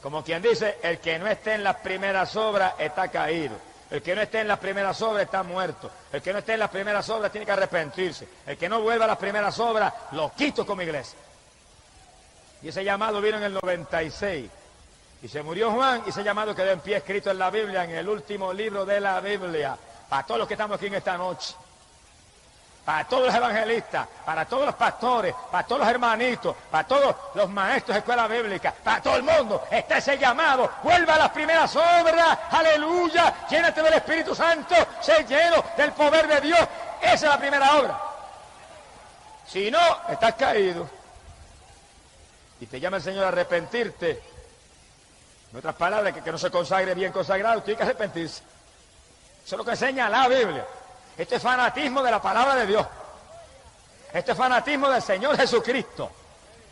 Como quien dice, el que no esté en las primeras obras está caído. El que no esté en las primeras obras está muerto. El que no esté en las primeras obras tiene que arrepentirse. El que no vuelva a las primeras obras, lo quito como iglesia. Y ese llamado vino en el 96. Y se murió Juan, y ese llamado quedó en pie, escrito en la Biblia, en el último libro de la Biblia. Para todos los que estamos aquí en esta noche. Para todos los evangelistas, para todos los pastores, para todos los hermanitos, para todos los maestros de escuela bíblica, para todo el mundo, está ese llamado. Vuelva a las primeras obras, aleluya, llénate del Espíritu Santo, sé lleno del poder de Dios. Esa es la primera obra. Si no, estás caído. Y te llama el Señor a arrepentirte. En otras palabras, que no se consagre bien consagrado, tiene que arrepentirse. Eso es lo que enseña la Biblia. Este es fanatismo de la palabra de Dios. Este es fanatismo del Señor Jesucristo.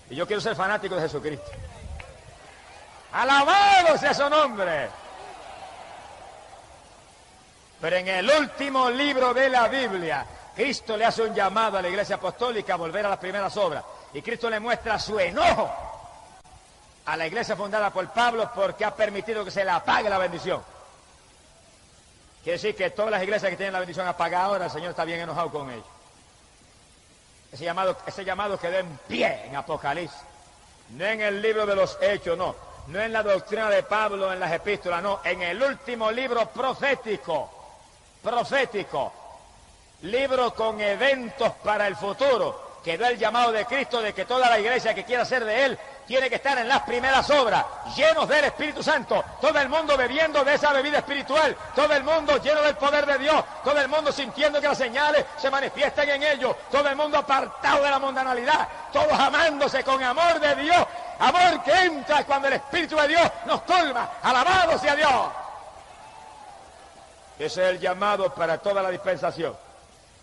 Y yo quiero ser fanático de Jesucristo. ¡Alabado sea su nombre! Pero en el último libro de la Biblia, Cristo le hace un llamado a la iglesia apostólica a volver a las primeras obras. Y Cristo le muestra su enojo a la iglesia fundada por Pablo porque ha permitido que se le apague la bendición. Quiere decir que todas las iglesias que tienen la bendición apagada ahora, el Señor está bien enojado con ellos. Ese llamado quedó en pie en Apocalipsis. No en el libro de los Hechos, no. No en la doctrina de Pablo, en las epístolas, no. En el último libro profético. Libro con eventos para el futuro. Quedó el llamado de Cristo de que toda la iglesia que quiera ser de Él tiene que estar en las primeras obras, llenos del Espíritu Santo, todo el mundo bebiendo de esa bebida espiritual, todo el mundo lleno del poder de Dios, todo el mundo sintiendo que las señales se manifiestan en ellos, todo el mundo apartado de la mundanalidad, todos amándose con amor de Dios, amor que entra cuando el Espíritu de Dios nos colma. ¡Alabado sea Dios! Ese es el llamado para toda la dispensación,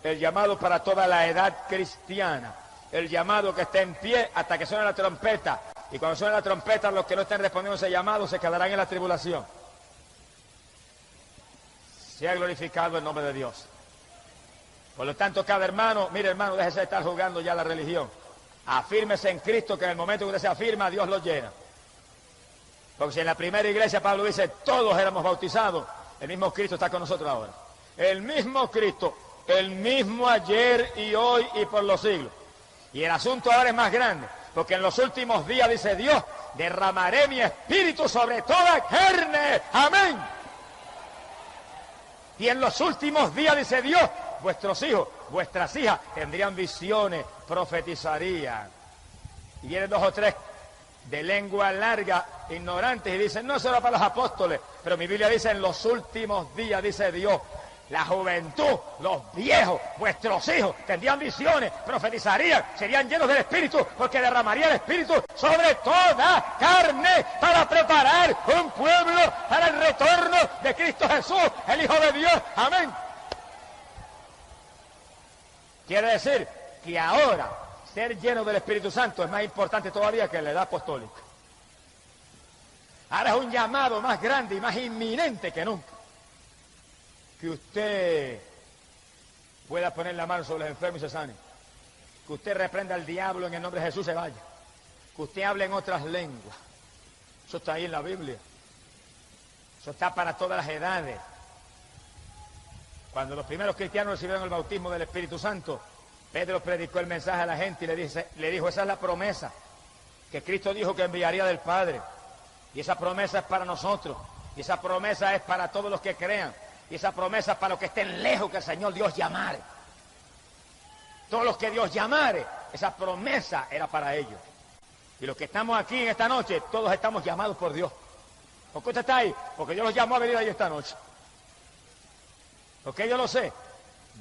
el llamado para toda la edad cristiana, el llamado que está en pie hasta que suene la trompeta. Y cuando suene la trompeta, los que no estén respondiendo a ese llamado se quedarán en la tribulación. Sea glorificado el nombre de Dios. Por lo tanto, cada hermano, mire hermano, déjese de estar jugando ya la religión. Afírmese en Cristo, que en el momento que usted se afirma, Dios lo llena. Porque si en la primera iglesia Pablo dice, todos éramos bautizados, el mismo Cristo está con nosotros ahora. El mismo Cristo, el mismo ayer y hoy y por los siglos. Y el asunto ahora es más grande, porque en los últimos días, dice Dios, derramaré mi espíritu sobre toda carne. Amén. Y en los últimos días, dice Dios, vuestros hijos, vuestras hijas tendrían visiones, profetizarían. Y vienen 2 o 3 de lengua larga, ignorantes, y dicen, no, eso era para los apóstoles, pero mi Biblia dice, en los últimos días, dice Dios, la juventud, los viejos, vuestros hijos, tendrían visiones, profetizarían, serían llenos del Espíritu, porque derramaría el Espíritu sobre toda carne para preparar un pueblo para el retorno de Cristo Jesús, el Hijo de Dios. Amén. Quiere decir que ahora ser lleno del Espíritu Santo es más importante todavía que la edad apostólica. Ahora es un llamado más grande y más inminente que nunca. Que usted pueda poner la mano sobre los enfermos y se sane. Que usted reprenda al diablo en el nombre de Jesús, se vaya. Que usted hable en otras lenguas. Eso está ahí en la Biblia. Eso está para todas las edades. Cuando los primeros cristianos recibieron el bautismo del Espíritu Santo, Pedro predicó el mensaje a la gente y le dijo, esa es la promesa que Cristo dijo que enviaría del Padre. Y esa promesa es para nosotros. Y esa promesa es para todos los que crean. Y esa promesa es para los que estén lejos, que el Señor Dios llamare. Todos los que Dios llamare, esa promesa era para ellos. Y los que estamos aquí en esta noche, todos estamos llamados por Dios. ¿Por qué usted está ahí? Porque Dios los llamó a venir ahí esta noche. Porque yo lo sé.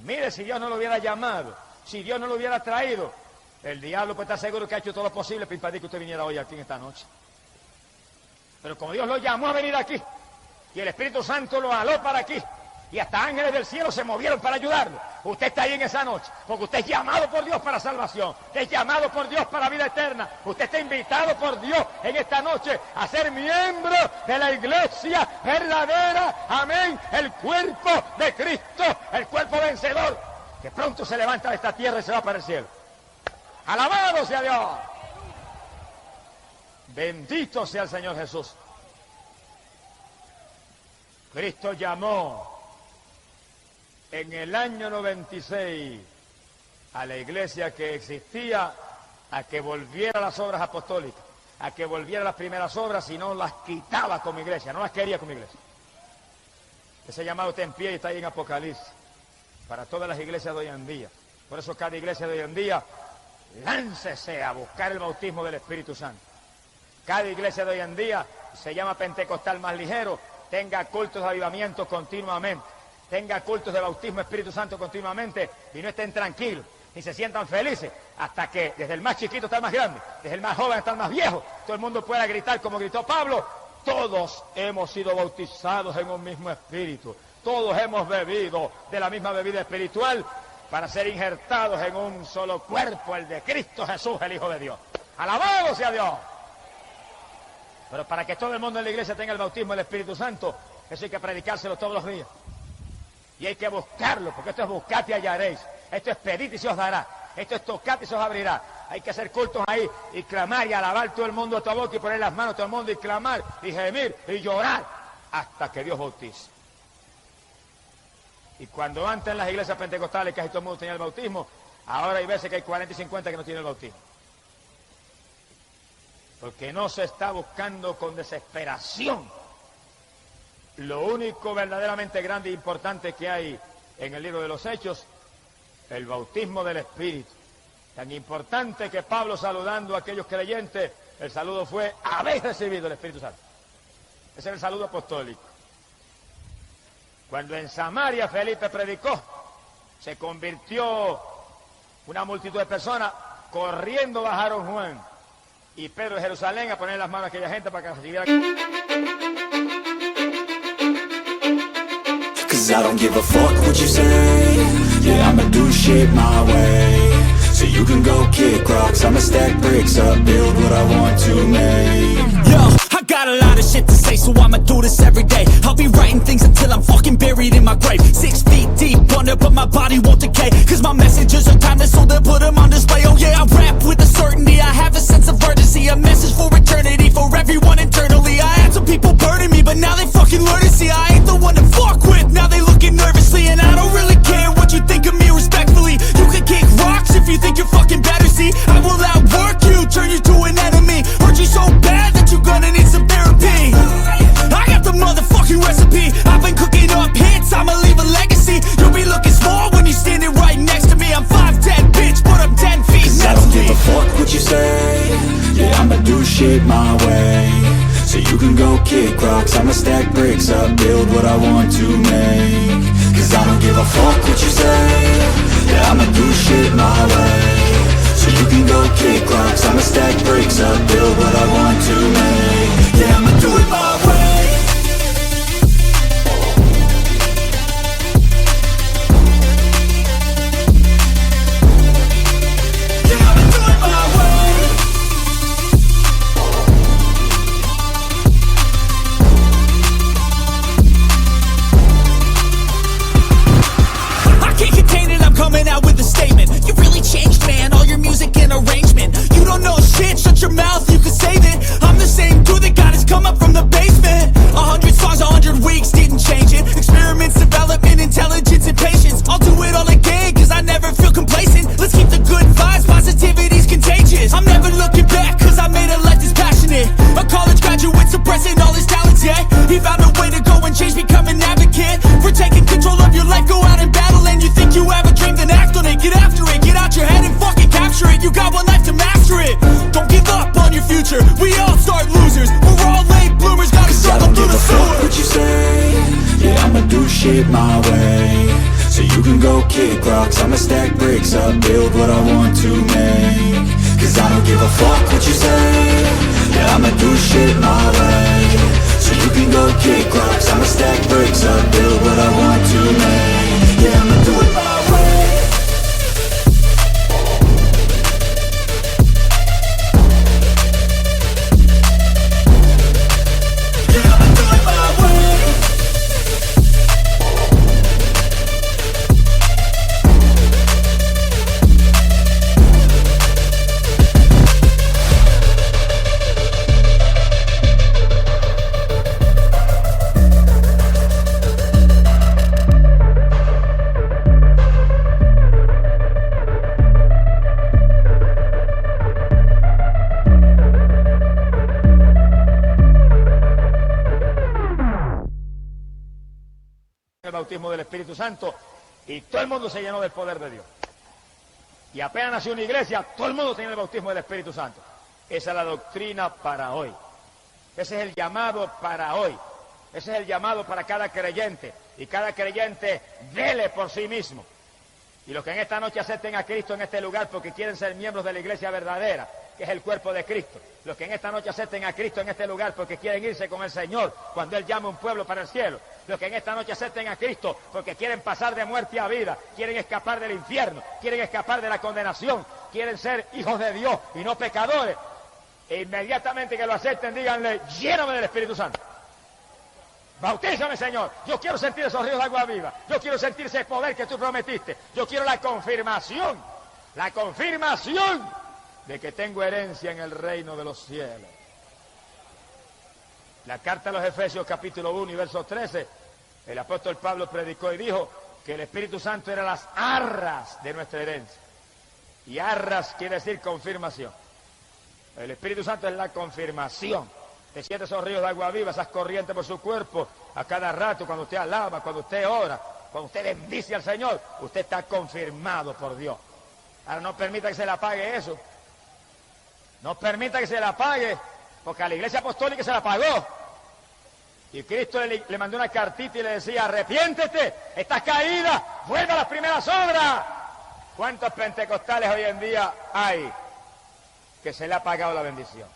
Mire, si Dios no lo hubiera llamado, si Dios no lo hubiera traído, el diablo puede estar seguro que ha hecho todo lo posible para impedir que usted viniera hoy aquí en esta noche. Pero como Dios lo llamó a venir aquí, y el Espíritu Santo lo jaló para aquí, y hasta ángeles del cielo se movieron para ayudarlo, usted está ahí en esa noche, porque usted es llamado por Dios para salvación, usted es llamado por Dios para vida eterna, usted está invitado por Dios en esta noche a ser miembro de la iglesia verdadera, amén, el cuerpo de Cristo, el cuerpo vencedor, que pronto se levanta de esta tierra y se va para el cielo. ¡Alabado sea Dios! Bendito sea el Señor Jesús. Cristo llamó en el año 96 a la iglesia que existía a que volviera a las obras apostólicas, a que volviera a las primeras obras, y no las quitaba como iglesia, no las quería como iglesia. Ese llamado está en pie y está ahí en Apocalipsis, para todas las iglesias de hoy en día. Por eso cada iglesia de hoy en día, láncese a buscar el bautismo del Espíritu Santo. Cada iglesia de hoy en día se llama pentecostal más ligero, tenga cultos de avivamiento continuamente, tenga cultos de bautismo Espíritu Santo continuamente, y no estén tranquilos, ni se sientan felices, hasta que desde el más chiquito hasta el más grande, desde el más joven hasta el más viejo, todo el mundo pueda gritar como gritó Pablo, todos hemos sido bautizados en un mismo espíritu, todos hemos bebido de la misma bebida espiritual, para ser injertados en un solo cuerpo, el de Cristo Jesús, el Hijo de Dios. ¡Alabado sea Dios! Pero para que todo el mundo en la iglesia tenga el bautismo del Espíritu Santo, eso hay que predicárselo todos los días. Y hay que buscarlo, porque esto es buscad y hallaréis. Esto es pedid y se os dará. Esto es tocad y se os abrirá. Hay que hacer cultos ahí y clamar y alabar todo el mundo a tu boca y poner las manos a todo el mundo y clamar y gemir y llorar hasta que Dios bautice. Y cuando antes en las iglesias pentecostales casi todo el mundo tenía el bautismo, ahora hay veces que hay 40 y 50 que no tienen el bautismo. Porque no se está buscando con desesperación lo único verdaderamente grande e importante que hay en el libro de los Hechos, el bautismo del Espíritu. Tan importante que Pablo, saludando a aquellos creyentes, el saludo fue: habéis recibido el Espíritu Santo. Ese es el saludo apostólico. Cuando en Samaria Felipe predicó, se convirtió una multitud de personas, corriendo bajaron Juan y Pedro de Jerusalén a poner las manos a aquella gente para que recibiera. Cause I don't give a fuck what you say. Yeah, I'ma do shit my way. So you can go kick rocks, I'ma stack bricks up, build what I want to make. Yo, I got a lot of shit to say, so I'ma do this every day. I'll be writing things until I'm fucking buried in my grave. 6 feet deep under, but my body won't decay. Cause my messages are timeless, so they'll put them on display. Oh yeah, I rap with a certain kick rocks, I'ma stack bricks up, build what I want to make. Cause I don't give a fuck what you say, yeah, I'ma do shit my way. So you can go kick rocks, I'ma stack bricks up, build what I want to make. Yeah, I'ma do it my way. Coming out with a statement. You really changed, man, all your music and arrangement. You don't know shit, shut your mouth, you can save it. I'm the same dude that got his come up from the basement. 100 songs, 100 weeks, didn't change it. Experiments, development, intelligence, and patience. I'll do it all again, cause I never feel complacent. Let's keep the good vibes, positivity's contagious. I'm never looking back, cause I made a life that's passionate. A college graduate suppressing all his talents, yeah. He found a way to go and change, become an advocate. For taking control of your life, go out and battle. And you think you have a dream, then act on it, get after it. Get out your head and fucking capture it. You got one life to master it. Don't give up on your future, we all start losers. We're all late bloomers, gotta struggle through the sewer. What you say, yeah, I'ma do shit my way. So you can go kick rocks, I'ma stack bricks up, build what I want to make. Cause I don't give a fuck what you say, yeah, I'ma do shit my way. So you can go kick rocks, I'ma stack bricks up, build what I want to make. Yeah, I'ma do it my way. Yeah, I'ma do it my way. El bautismo del Espíritu Santo y todo el mundo se llenó del poder de Dios. Y apenas nació una iglesia, todo el mundo tenía el bautismo del Espíritu Santo. Esa es la doctrina para hoy. Ese es el llamado para hoy. Ese es el llamado para cada creyente. Y cada creyente vele por sí mismo. Y los que en esta noche acepten a Cristo en este lugar porque quieren ser miembros de la iglesia verdadera, que es el cuerpo de Cristo. Los que en esta noche acepten a Cristo en este lugar porque quieren irse con el Señor cuando Él llame a un pueblo para el cielo. Los que en esta noche acepten a Cristo porque quieren pasar de muerte a vida, quieren escapar del infierno, quieren escapar de la condenación, quieren ser hijos de Dios y no pecadores. E inmediatamente que lo acepten, díganle, lléname del Espíritu Santo. Bautízame, Señor. Yo quiero sentir esos ríos de agua viva. Yo quiero sentir ese poder que tú prometiste. Yo quiero la confirmación de que tengo herencia en el reino de los cielos. La carta a los Efesios capítulo 1 y verso 13, el apóstol Pablo predicó y dijo que el Espíritu Santo era las arras de nuestra herencia. Y arras quiere decir confirmación. El Espíritu Santo es la confirmación. Te siente esos ríos de agua viva, esas corrientes por su cuerpo, a cada rato, cuando usted alaba, cuando usted ora, cuando usted bendice al Señor, usted está confirmado por Dios. Ahora no permita que se le apague eso. No permita que se le apague, porque a la iglesia apostólica se la apagó. Y Cristo le mandó una cartita y le decía, arrepiéntete, estás caída, vuelve a las primeras obras. ¿Cuántos pentecostales hoy en día hay que se le ha apagado la bendición?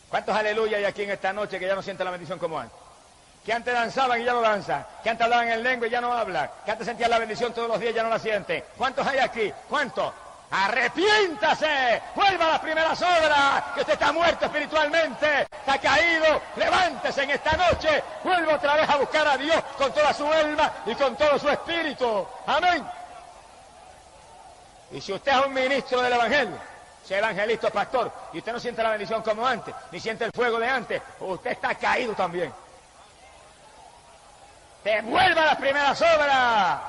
¿Cuántos aleluya hay aquí en esta noche que ya no sienten la bendición como antes? Que antes danzaban y ya no danzan, que antes hablaban en lengua y ya no hablan, que antes sentían la bendición todos los días y ya no la sienten. ¿Cuántos hay aquí? ¿Cuántos? Arrepiéntase, vuelva a las primeras obras, que usted está muerto espiritualmente, está caído, levántese en esta noche, vuelva otra vez a buscar a Dios con toda su alma y con todo su espíritu. Amén. Y si usted es un ministro del Evangelio, sea evangelista o pastor, y usted no siente la bendición como antes, ni siente el fuego de antes, usted está caído también. Devuelva las primeras obras,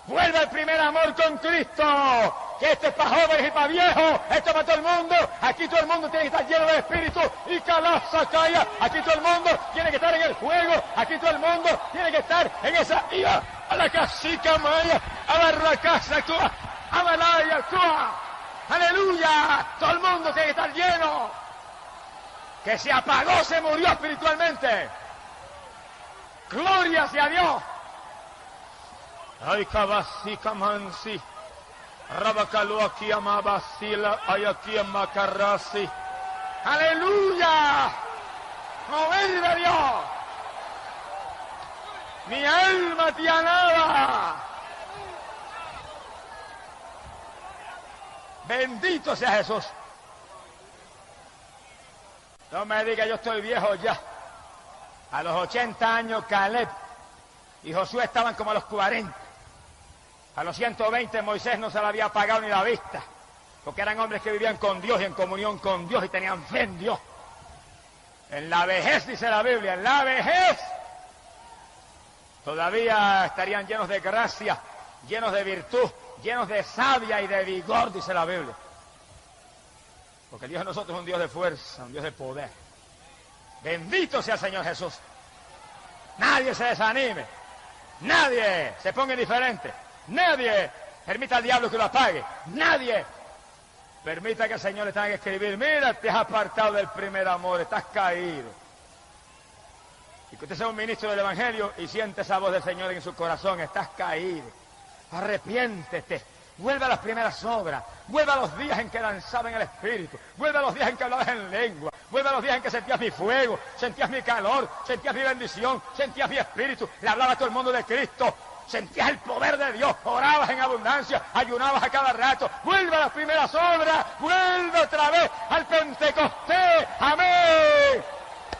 vuelva al primer amor con Cristo, que esto es para jóvenes y para viejos, esto es para todo el mundo. Aquí todo el mundo tiene que estar lleno de espíritu y calaza calla, aquí todo el mundo tiene que estar en el fuego, aquí todo el mundo tiene que estar en esa ira, a la casica maya, a la casa actúa, a Malaya actúa. ¡Aleluya! Todo el mundo tiene que estar lleno. que se apagó, se murió espiritualmente. Gloria sea Dios. Ay, kabasi kamansi. Rabakalu aquí amabasila, ay aquí amakarasi. Aleluya. Mover de Dios. Mi alma te alaba. Bendito sea Jesús. No me diga, yo estoy viejo ya. A los 80 años Caleb y Josué estaban como a los 40. A los 120 Moisés no se le había apagado ni la vista, porque eran hombres que vivían con Dios y en comunión con Dios y tenían fe en Dios. En la vejez, dice la Biblia, en la vejez todavía estarían llenos de gracia, llenos de virtud, llenos de savia y de vigor, dice la Biblia. Porque el Dios de nosotros es un Dios de fuerza, un Dios de poder. Bendito sea el Señor Jesús. Nadie se desanime, nadie se ponga indiferente, nadie permita al diablo que lo apague, nadie permita que el Señor le tenga que escribir: mira, te has apartado del primer amor, estás caído. Y que usted sea un ministro del Evangelio y siente esa voz del Señor en su corazón: estás caído, arrepiéntete. Vuelve a las primeras obras, vuelve a los días en que danzaba en el Espíritu, vuelve a los días en que hablabas en lengua, vuelve a los días en que sentías mi fuego, sentías mi calor, sentías mi bendición, sentías mi Espíritu, le hablaba a todo el mundo de Cristo, sentías el poder de Dios, orabas en abundancia, ayunabas a cada rato. Vuelve a las primeras obras, vuelve otra vez al Pentecostés, amén,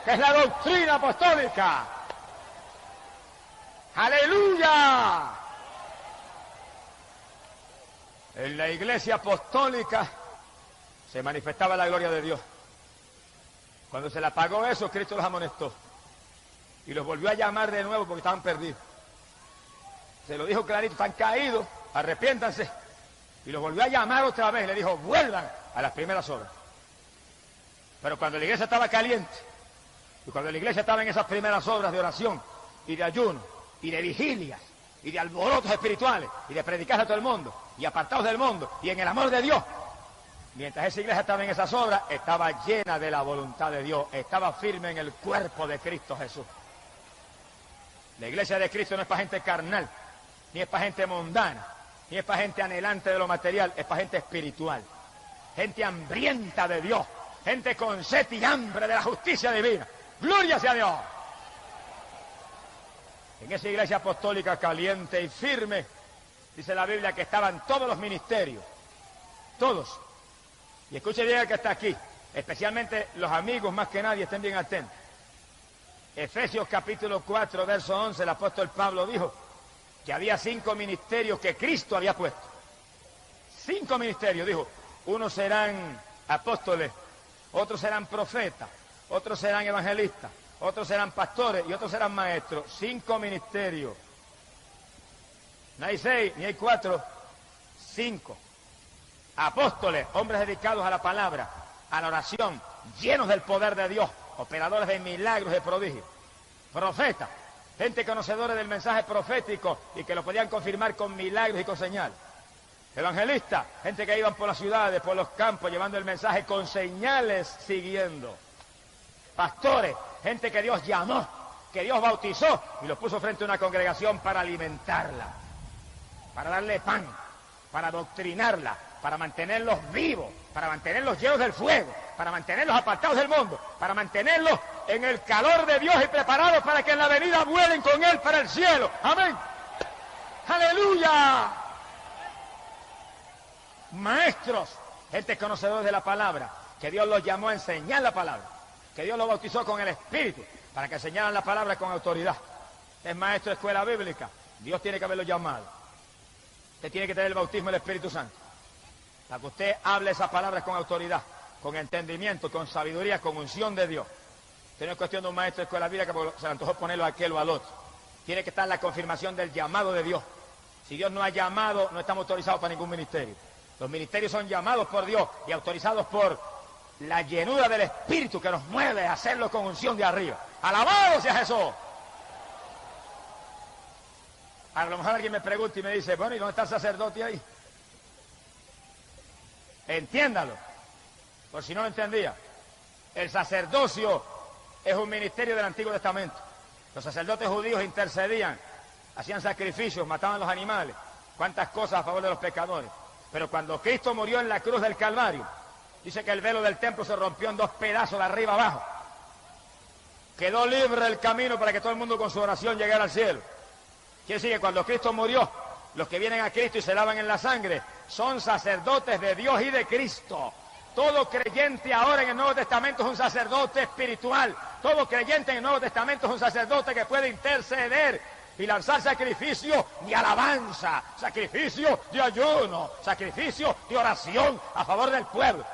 que es la doctrina apostólica. ¡Aleluya! En la iglesia apostólica se manifestaba la gloria de Dios. Cuando se le apagó eso, Cristo los amonestó y los volvió a llamar de nuevo porque estaban perdidos. Se lo dijo clarito: están caídos, arrepiéntanse. Y los volvió a llamar otra vez, le dijo: vuelvan a las primeras obras. Pero cuando la iglesia estaba caliente, y cuando la iglesia estaba en esas primeras obras de oración y de ayuno y de vigilias y de alborotos espirituales y de predicar a todo el mundo y apartados del mundo y en el amor de Dios, mientras esa iglesia estaba en esas obras, estaba llena de la voluntad de Dios, estaba firme en el cuerpo de Cristo Jesús. La iglesia de Cristo no es para gente carnal, ni es para gente mundana, ni es para gente anhelante de lo material, es para gente espiritual, gente hambrienta de Dios, gente con sed y hambre de la justicia divina. ¡Gloria sea a Dios! En esa iglesia apostólica caliente y firme, dice la Biblia que estaban todos los ministerios, todos. Y escuche bien el que está aquí, especialmente los amigos más que nadie, estén bien atentos. Efesios capítulo 4, verso 11, el apóstol Pablo dijo que había 5 ministerios que Cristo había puesto. 5 ministerios, dijo: unos serán apóstoles, otros serán profetas, otros serán evangelistas, otros serán pastores y otros serán maestros. 5 ministerios. No hay 6, ni hay 4, 5. Apóstoles, hombres dedicados a la palabra, a la oración, llenos del poder de Dios, operadores de milagros y prodigios. Profetas, gente conocedora del mensaje profético y que lo podían confirmar con milagros y con señales. Evangelistas, gente que iban por las ciudades, por los campos, llevando el mensaje con señales siguiendo. Pastores, gente que Dios llamó, que Dios bautizó y los puso frente a una congregación para alimentarla, para darle pan, para adoctrinarla, para mantenerlos vivos, para mantenerlos llenos del fuego, para mantenerlos apartados del mundo, para mantenerlos en el calor de Dios y preparados para que en la venida vuelen con Él para el cielo. Amén. ¡Aleluya! Maestros, gente conocedores de la palabra, que Dios los llamó a enseñar la palabra, que Dios los bautizó con el Espíritu, para que enseñaran la palabra con autoridad. Es maestro de escuela bíblica, Dios tiene que haberlo llamado. Usted tiene que tener el bautismo del Espíritu Santo, para que usted hable esas palabras con autoridad, con entendimiento, con sabiduría, con unción de Dios. Usted no es cuestión de un maestro de escuela bíblica porque se le antojó ponerlo a aquel o al otro. Tiene que estar la confirmación del llamado de Dios. Si Dios no ha llamado, no estamos autorizados para ningún ministerio. Los ministerios son llamados por Dios y autorizados por la llenura del Espíritu que nos mueve a hacerlo con unción de arriba. ¡Alabado sea Jesús! A lo mejor alguien me pregunta y me dice: bueno, ¿y dónde está el sacerdote ahí? Entiéndalo, por si no lo entendía. El sacerdocio es un ministerio del Antiguo Testamento. Los sacerdotes judíos intercedían, hacían sacrificios, mataban los animales, cuántas cosas a favor de los pecadores. Pero cuando Cristo murió en la cruz del Calvario, dice que el velo del templo se rompió en 2 pedazos de arriba abajo. Quedó libre el camino para que todo el mundo con su oración llegara al cielo. Quiere decir que cuando Cristo murió, los que vienen a Cristo y se lavan en la sangre son sacerdotes de Dios y de Cristo. Todo creyente ahora en el Nuevo Testamento es un sacerdote espiritual. Todo creyente en el Nuevo Testamento es un sacerdote que puede interceder y lanzar sacrificio de alabanza, sacrificio de ayuno, sacrificio de oración a favor del pueblo.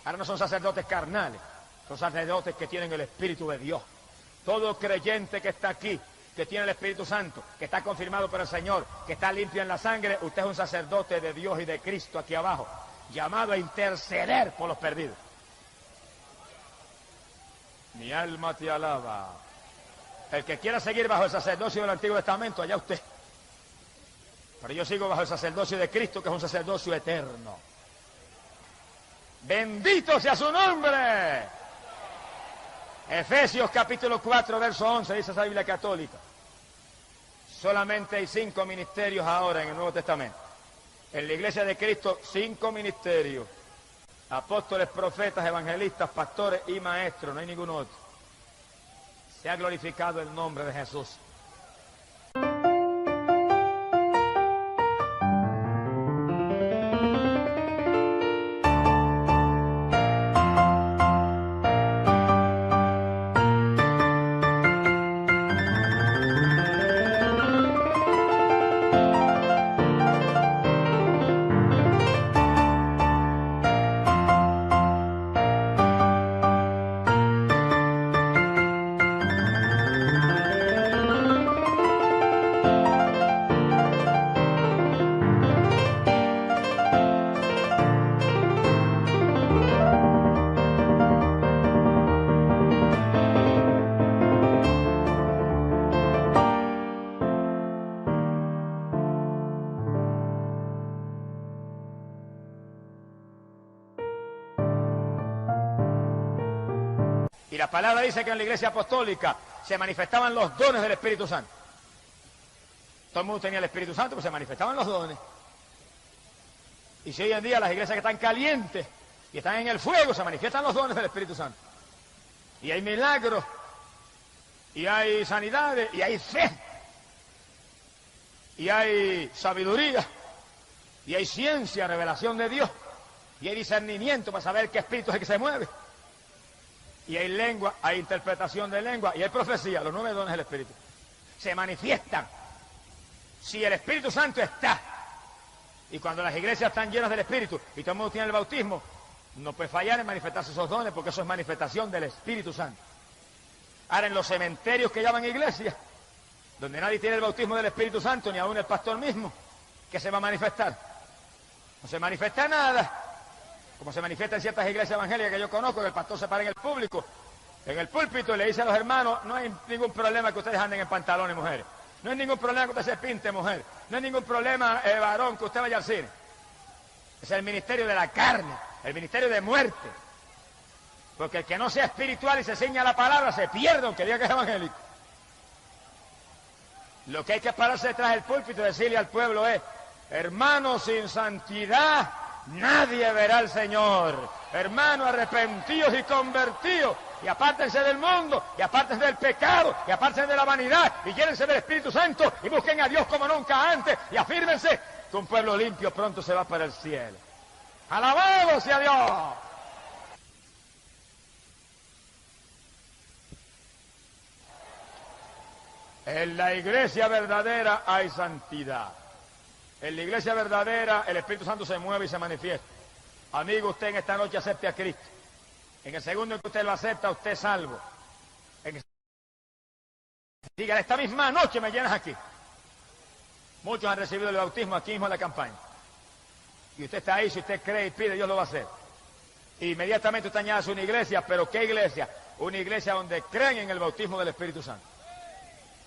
Ahora no son sacerdotes carnales, son sacerdotes que tienen el Espíritu de Dios. Todo creyente que está aquí, que tiene el Espíritu Santo, que está confirmado por el Señor, que está limpio en la sangre, usted es un sacerdote de Dios y de Cristo aquí abajo, llamado a interceder por los perdidos. Mi alma te alaba. El que quiera seguir bajo el sacerdocio del Antiguo Testamento, allá usted. Pero yo sigo bajo el sacerdocio de Cristo, que es un sacerdocio eterno. ¡Bendito sea su nombre! Efesios capítulo 4, verso 11, dice esa Biblia católica. Solamente hay 5 ministerios ahora en el Nuevo Testamento. En la Iglesia de Cristo, 5 ministerios. Apóstoles, profetas, evangelistas, pastores y maestros, no hay ningún otro. Se ha glorificado el nombre de Jesús. Y la palabra dice que en la Iglesia Apostólica se manifestaban los dones del Espíritu Santo. Todo el mundo tenía el Espíritu Santo, pero se manifestaban los dones. Y si hoy en día las iglesias que están calientes y están en el fuego, se manifiestan los dones del Espíritu Santo. Y hay milagros, y hay sanidades, y hay fe, y hay sabiduría, y hay ciencia, revelación de Dios, y hay discernimiento para saber qué espíritu es el que se mueve. Y hay lengua, hay interpretación de lengua, y hay profecía, los 9 dones del Espíritu. Se manifiestan. Si el Espíritu Santo está, y cuando las iglesias están llenas del Espíritu, y todo el mundo tiene el bautismo, no puede fallar en manifestarse esos dones, porque eso es manifestación del Espíritu Santo. Ahora, en los cementerios que llaman iglesias, donde nadie tiene el bautismo del Espíritu Santo, ni aún el pastor mismo, ¿qué se va a manifestar? No se manifiesta nada. Como se manifiesta en ciertas iglesias evangélicas que yo conozco, que el pastor se para en el público, en el púlpito, y le dice a los hermanos: no hay ningún problema que ustedes anden en pantalones, mujeres. No hay ningún problema que usted se pinte, mujer. No hay ningún problema, varón, que usted vaya al cine. Es el ministerio de la carne, el ministerio de muerte. Porque el que no sea espiritual y se ciña a la palabra se pierde, aunque diga que es evangélico. Lo que hay que pararse detrás del púlpito y decirle al pueblo es: hermanos, sin santidad nadie verá al Señor. Hermanos, arrepentidos y convertidos, y apártense del mundo, y apártense del pecado, y apártense de la vanidad, y llénense del Espíritu Santo, y busquen a Dios como nunca antes, y afírmense que un pueblo limpio pronto se va para el cielo. ¡Alabado sea Dios! En la iglesia verdadera hay santidad. En la iglesia verdadera el Espíritu Santo se mueve y se manifiesta. Amigo, usted en esta noche acepte a Cristo. En el segundo en que usted lo acepta, usted es salvo. Diga: esta misma noche me llenas aquí. Muchos han recibido el bautismo aquí mismo en la campaña. Y usted está ahí, si usted cree y pide, Dios lo va a hacer. Inmediatamente usted añade una iglesia, pero ¿qué iglesia? Una iglesia donde creen en el bautismo del Espíritu Santo.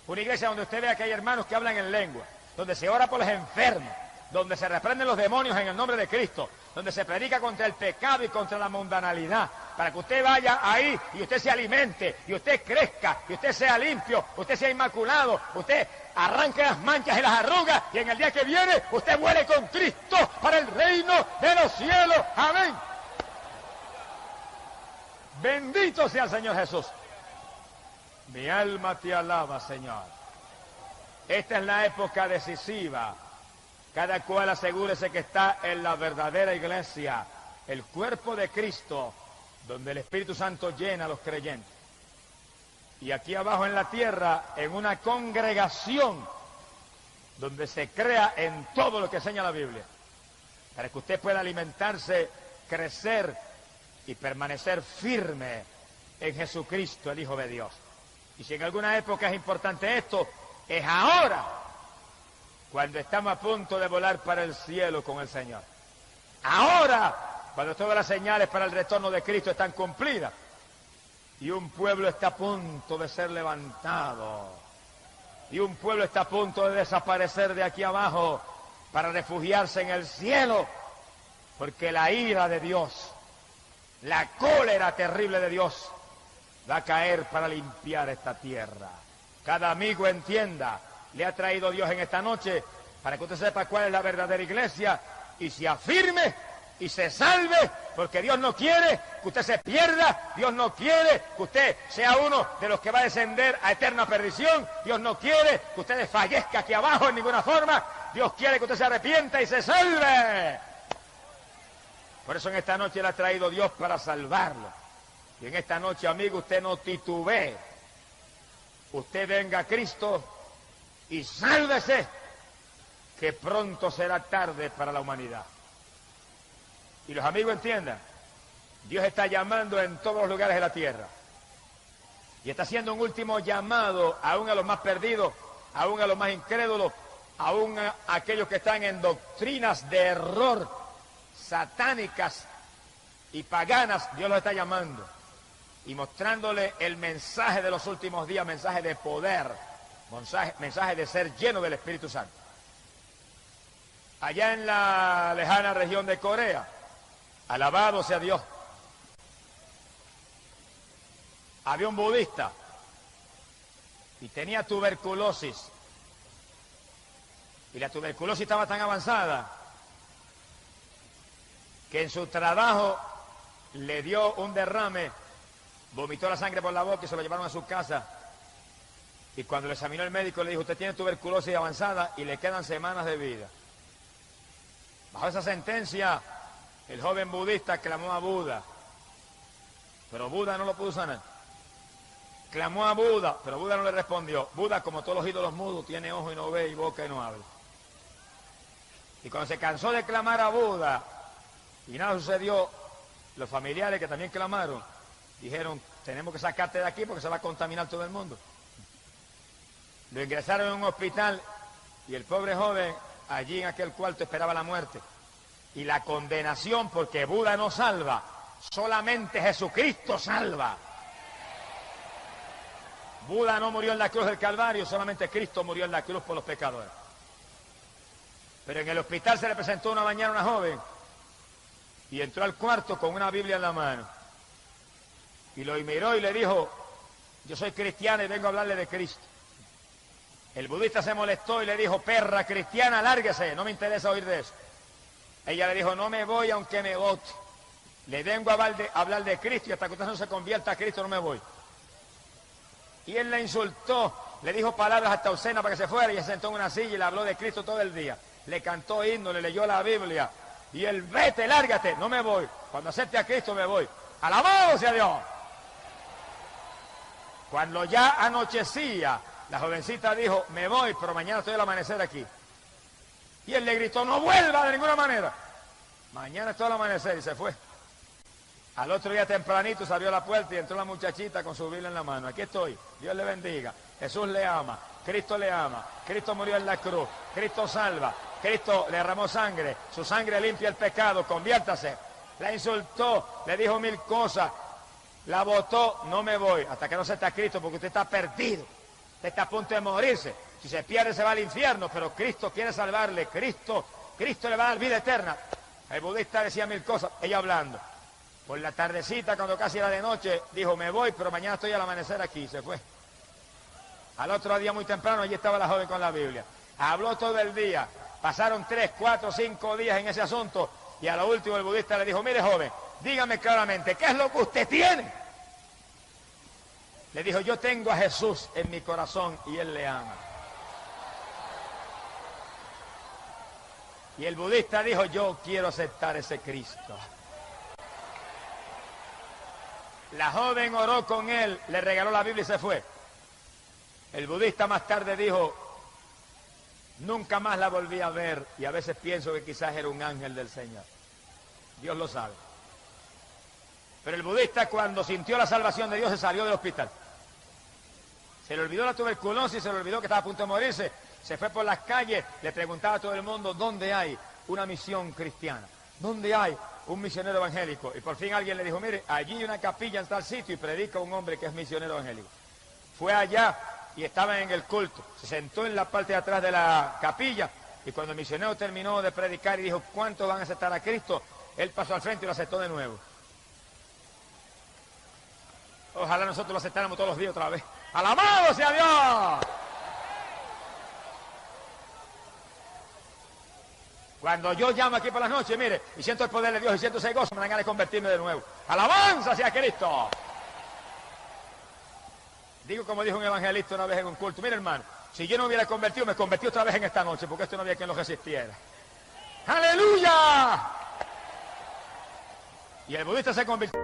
Una iglesia donde usted vea que hay hermanos que hablan en lengua, donde se ora por los enfermos, donde se reprenden los demonios en el nombre de Cristo, donde se predica contra el pecado y contra la mundanalidad, para que usted vaya ahí y usted se alimente, y usted crezca, y usted sea limpio, usted sea inmaculado, usted arranque las manchas y las arrugas, y en el día que viene usted vuele con Cristo para el reino de los cielos. Amén. Bendito sea el Señor Jesús. Mi alma te alaba, Señor. Esta es la época decisiva. Cada cual asegúrese que está en la verdadera iglesia, el cuerpo de Cristo, donde el Espíritu Santo llena a los creyentes. Y aquí abajo en la tierra, en una congregación, donde se crea en todo lo que enseña la Biblia, para que usted pueda alimentarse, crecer y permanecer firme en Jesucristo, el Hijo de Dios. Y si en alguna época es importante esto, es ahora, cuando estamos a punto de volar para el cielo con el Señor. Ahora, cuando todas las señales para el retorno de Cristo están cumplidas y un pueblo está a punto de ser levantado y un pueblo está a punto de desaparecer de aquí abajo para refugiarse en el cielo, porque la ira de Dios, la cólera terrible de Dios va a caer para limpiar esta tierra. Cada amigo entienda, le ha traído Dios en esta noche para que usted sepa cuál es la verdadera iglesia y se afirme y se salve, porque Dios no quiere que usted se pierda, Dios no quiere que usted sea uno de los que va a descender a eterna perdición, Dios no quiere que usted desfallezca aquí abajo en ninguna forma, Dios quiere que usted se arrepienta y se salve. Por eso en esta noche le ha traído Dios para salvarlo. Y en esta noche, amigo, usted no titubee. Usted venga a Cristo y sálvese, que pronto será tarde para la humanidad. Y los amigos entiendan, Dios está llamando en todos los lugares de la tierra. Y está haciendo un último llamado aún a los más perdidos, aún a los más incrédulos, aún a aquellos que están en doctrinas de error, satánicas y paganas. Dios los está llamando y mostrándole el mensaje de los últimos días, mensaje de poder, mensaje de ser lleno del Espíritu Santo. Allá en la lejana región de Corea, alabado sea Dios, había un budista y tenía tuberculosis, y la tuberculosis estaba tan avanzada que en su trabajo le dio un derrame, vomitó la sangre por la boca y se lo llevaron a su casa. Y cuando le examinó el médico le dijo: usted tiene tuberculosis avanzada y le quedan semanas de vida. Bajo esa sentencia, el joven budista clamó a Buda, pero Buda no lo pudo sanar. Clamó a Buda, pero Buda no le respondió. Buda, como todos los ídolos mudos, tiene ojo y no ve, y boca y no habla. Y cuando se cansó de clamar a Buda y nada sucedió, los familiares que también clamaron dijeron: tenemos que sacarte de aquí porque se va a contaminar todo el mundo. Lo ingresaron en un hospital y el pobre joven allí en aquel cuarto esperaba la muerte y la condenación, porque Buda no salva, solamente Jesucristo salva. Buda no murió en la cruz del Calvario, solamente Cristo murió en la cruz por los pecadores. Pero en el hospital se le presentó una mañana una joven y entró al cuarto con una Biblia en la mano y lo miró y le dijo: yo soy cristiana y vengo a hablarle de Cristo. El budista se molestó y le dijo: perra cristiana, lárguese, no me interesa oír de eso. Ella le dijo: no me voy aunque me vote, le vengo a hablar de Cristo y hasta que usted no se convierta a Cristo no me voy. Y él la insultó, le dijo palabras hasta obscenas para que se fuera, y se sentó en una silla y le habló de Cristo todo el día. Le cantó himno, le leyó la Biblia, y él: vete, lárgate, no me voy, cuando acepte a Cristo me voy. ¡Alabado sea Dios! Cuando ya anochecía, la jovencita dijo: me voy, pero mañana estoy al amanecer aquí. Y él le gritó: no vuelva de ninguna manera. Mañana estoy al amanecer, y se fue. Al otro día tempranito se abrió la puerta y entró la muchachita con su Biblia en la mano. Aquí estoy, Dios le bendiga, Jesús le ama, Cristo le ama, Cristo murió en la cruz, Cristo salva, Cristo le derramó sangre, su sangre limpia el pecado, conviértase. La insultó, le dijo mil cosas, la botó: no me voy hasta que no acepte a Cristo, porque usted está perdido, usted está a punto de morirse. Si se pierde se va al infierno, pero Cristo quiere salvarle, Cristo le va a dar vida eterna. El budista decía mil cosas, ella hablando. Por la tardecita, cuando casi era de noche, dijo, me voy, pero mañana estoy al amanecer aquí. Se fue. Al otro día muy temprano, allí estaba la joven con la Biblia. Habló todo el día. Pasaron 3, 4, 5 días en ese asunto. Y a lo último el budista le dijo, mire joven, dígame claramente, ¿qué es lo que usted tiene? Le dijo, yo tengo a Jesús en mi corazón y Él le ama. Y el budista dijo, yo quiero aceptar ese Cristo. La joven oró con él, le regaló la Biblia y se fue. El budista más tarde dijo, nunca más la volví a ver y a veces pienso que quizás era un ángel del Señor. Dios lo sabe. Pero el budista cuando sintió la salvación de Dios se salió del hospital. Se le olvidó la tuberculosis, se le olvidó que estaba a punto de morirse. Se fue por las calles, le preguntaba a todo el mundo dónde hay una misión cristiana, dónde hay un misionero evangélico. Y por fin alguien le dijo, mire, allí hay una capilla en tal sitio y predica un hombre que es misionero evangélico. Fue allá y estaba en el culto. Se sentó en la parte de atrás de la capilla y cuando el misionero terminó de predicar y dijo, ¿cuántos van a aceptar a Cristo? Él pasó al frente y lo aceptó de nuevo. Ojalá nosotros lo aceptáramos todos los días otra vez. ¡Alabado sea Dios! Cuando yo llamo aquí por las noches, mire, y siento el poder de Dios y siento ese gozo, me dan ganas de convertirme de nuevo. ¡Alabanza sea Cristo! Digo como dijo un evangelista una vez en un culto, mire hermano, si yo no hubiera convertido, me convertí otra vez en esta noche, porque esto no había quien lo resistiera. ¡Aleluya! Y el budista se convirtió.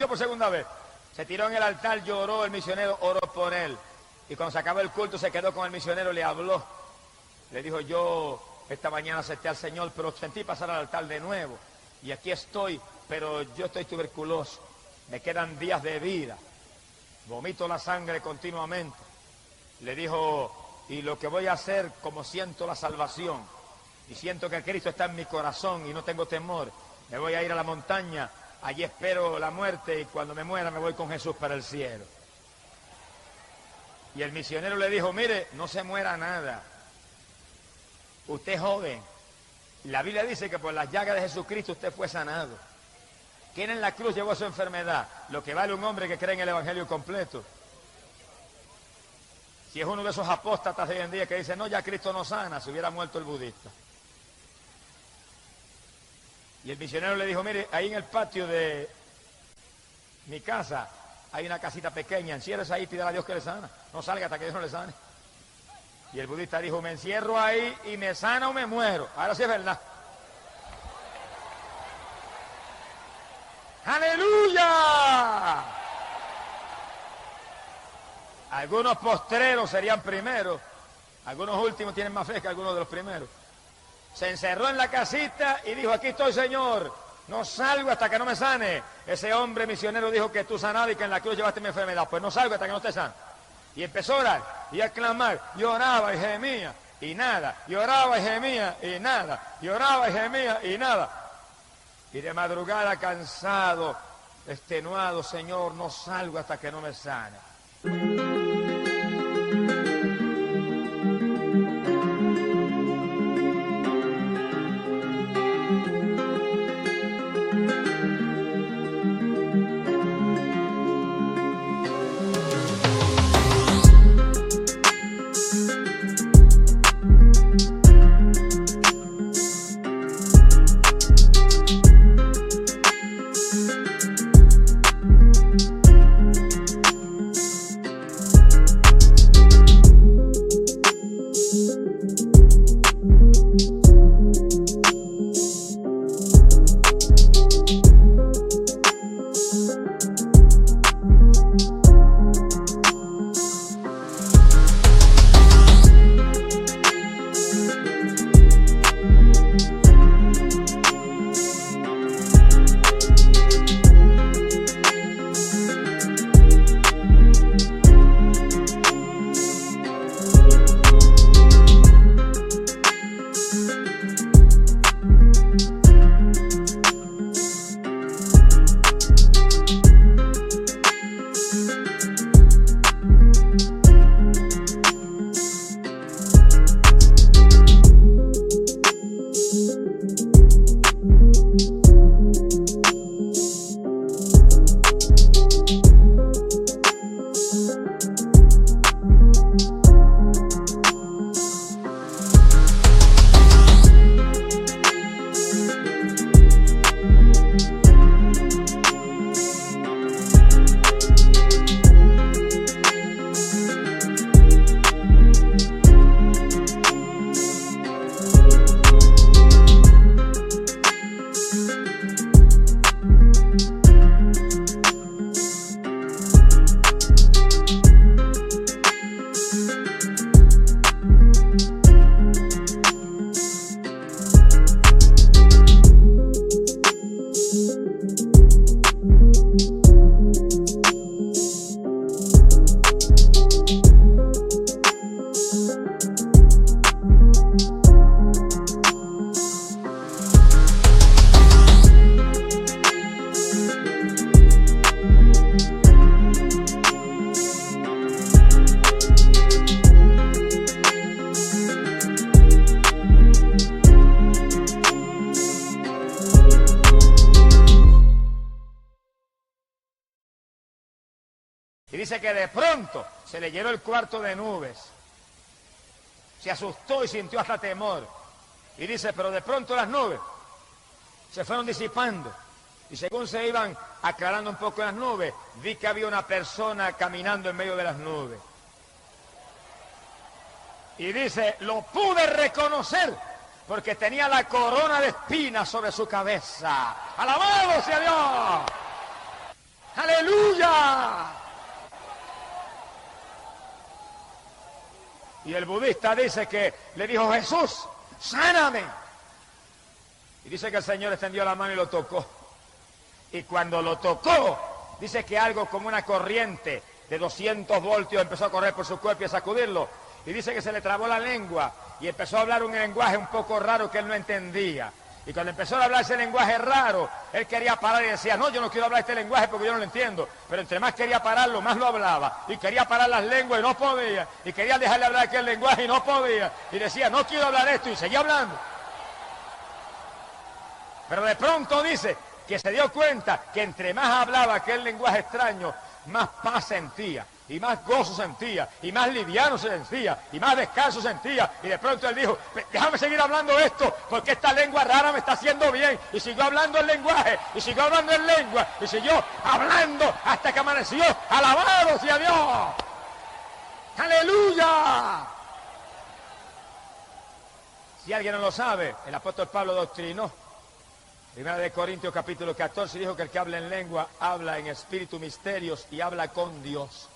Por segunda vez, se tiró en el altar, lloró, el misionero oró por él y cuando se acabó el culto se quedó con el misionero, le habló, le dijo, yo esta mañana acepté al Señor, pero sentí pasar al altar de nuevo y aquí estoy, pero yo estoy tuberculoso, me quedan días de vida, vomito la sangre continuamente. Le dijo, y lo que voy a hacer, como siento la salvación y siento que Cristo está en mi corazón y no tengo temor, me voy a ir a la montaña. Allí espero la muerte y cuando me muera me voy con Jesús para el cielo. Y el misionero le dijo, mire, no se muera nada. Usted es joven. La Biblia dice que por las llagas de Jesucristo usted fue sanado. ¿Quién en la cruz llevó su enfermedad? Lo que vale un hombre que cree en el Evangelio completo. Si es uno de esos apóstatas de hoy en día que dice, no, ya Cristo no sana, se hubiera muerto el budista. Y el misionero le dijo, mire, ahí en el patio de mi casa hay una casita pequeña, enciérrese ahí y pídale a Dios que le sana. No salga hasta que Dios no le sane. Y el budista dijo, me encierro ahí y me sana o me muero. Ahora sí es verdad. ¡Aleluya! Algunos postreros serían primeros, algunos últimos tienen más fe que algunos de los primeros. Se encerró en la casita y dijo, aquí estoy, Señor, no salgo hasta que no me sane. Ese hombre misionero dijo que tú sanabas y que en la cruz llevaste mi enfermedad. Pues no salgo hasta que no te sane. Y empezó a orar y a clamar. Lloraba y gemía y nada. Lloraba y gemía y nada. Lloraba y gemía y nada. Y de madrugada cansado, extenuado, Señor, no salgo hasta que no me sane. dice que de pronto se le llenó el cuarto de nubes. Se asustó y sintió hasta temor. Y dice, pero de pronto las nubes se fueron disipando. Y según se iban aclarando un poco las nubes, vi que había una persona caminando en medio de las nubes. Y dice, lo pude reconocer porque tenía la corona de espinas sobre su cabeza. ¡Alabado sea Dios! ¡Aleluya! Y el budista dice que le dijo, Jesús, sáname. Y dice que el Señor extendió la mano y lo tocó. Y cuando lo tocó, dice que algo como una corriente de 200 voltios empezó a correr por su cuerpo y a sacudirlo. Y dice que se le trabó la lengua y empezó a hablar un lenguaje un poco raro que él no entendía. Y cuando empezó a hablar ese lenguaje raro, él quería parar y decía, no, yo no quiero hablar este lenguaje porque yo no lo entiendo. Pero entre más quería pararlo, más lo hablaba. Y quería parar las lenguas y no podía. Y quería dejarle hablar aquel lenguaje y no podía. Y decía, no quiero hablar esto y seguía hablando. Pero de pronto dice que se dio cuenta que entre más hablaba aquel lenguaje extraño, más paz sentía, y más gozo sentía, y más liviano se sentía, y más descanso sentía. Y de pronto él dijo, déjame seguir hablando esto, porque esta lengua rara me está haciendo bien. Y siguió hablando el lenguaje, y siguió hablando en lengua, y siguió hablando hasta que amaneció. ¡Alabado sea Dios! ¡Aleluya! Si alguien no lo sabe, el apóstol Pablo doctrinó. Primera de Corintios capítulo 14 dijo que el que habla en lengua habla en espíritu misterios y habla con Dios.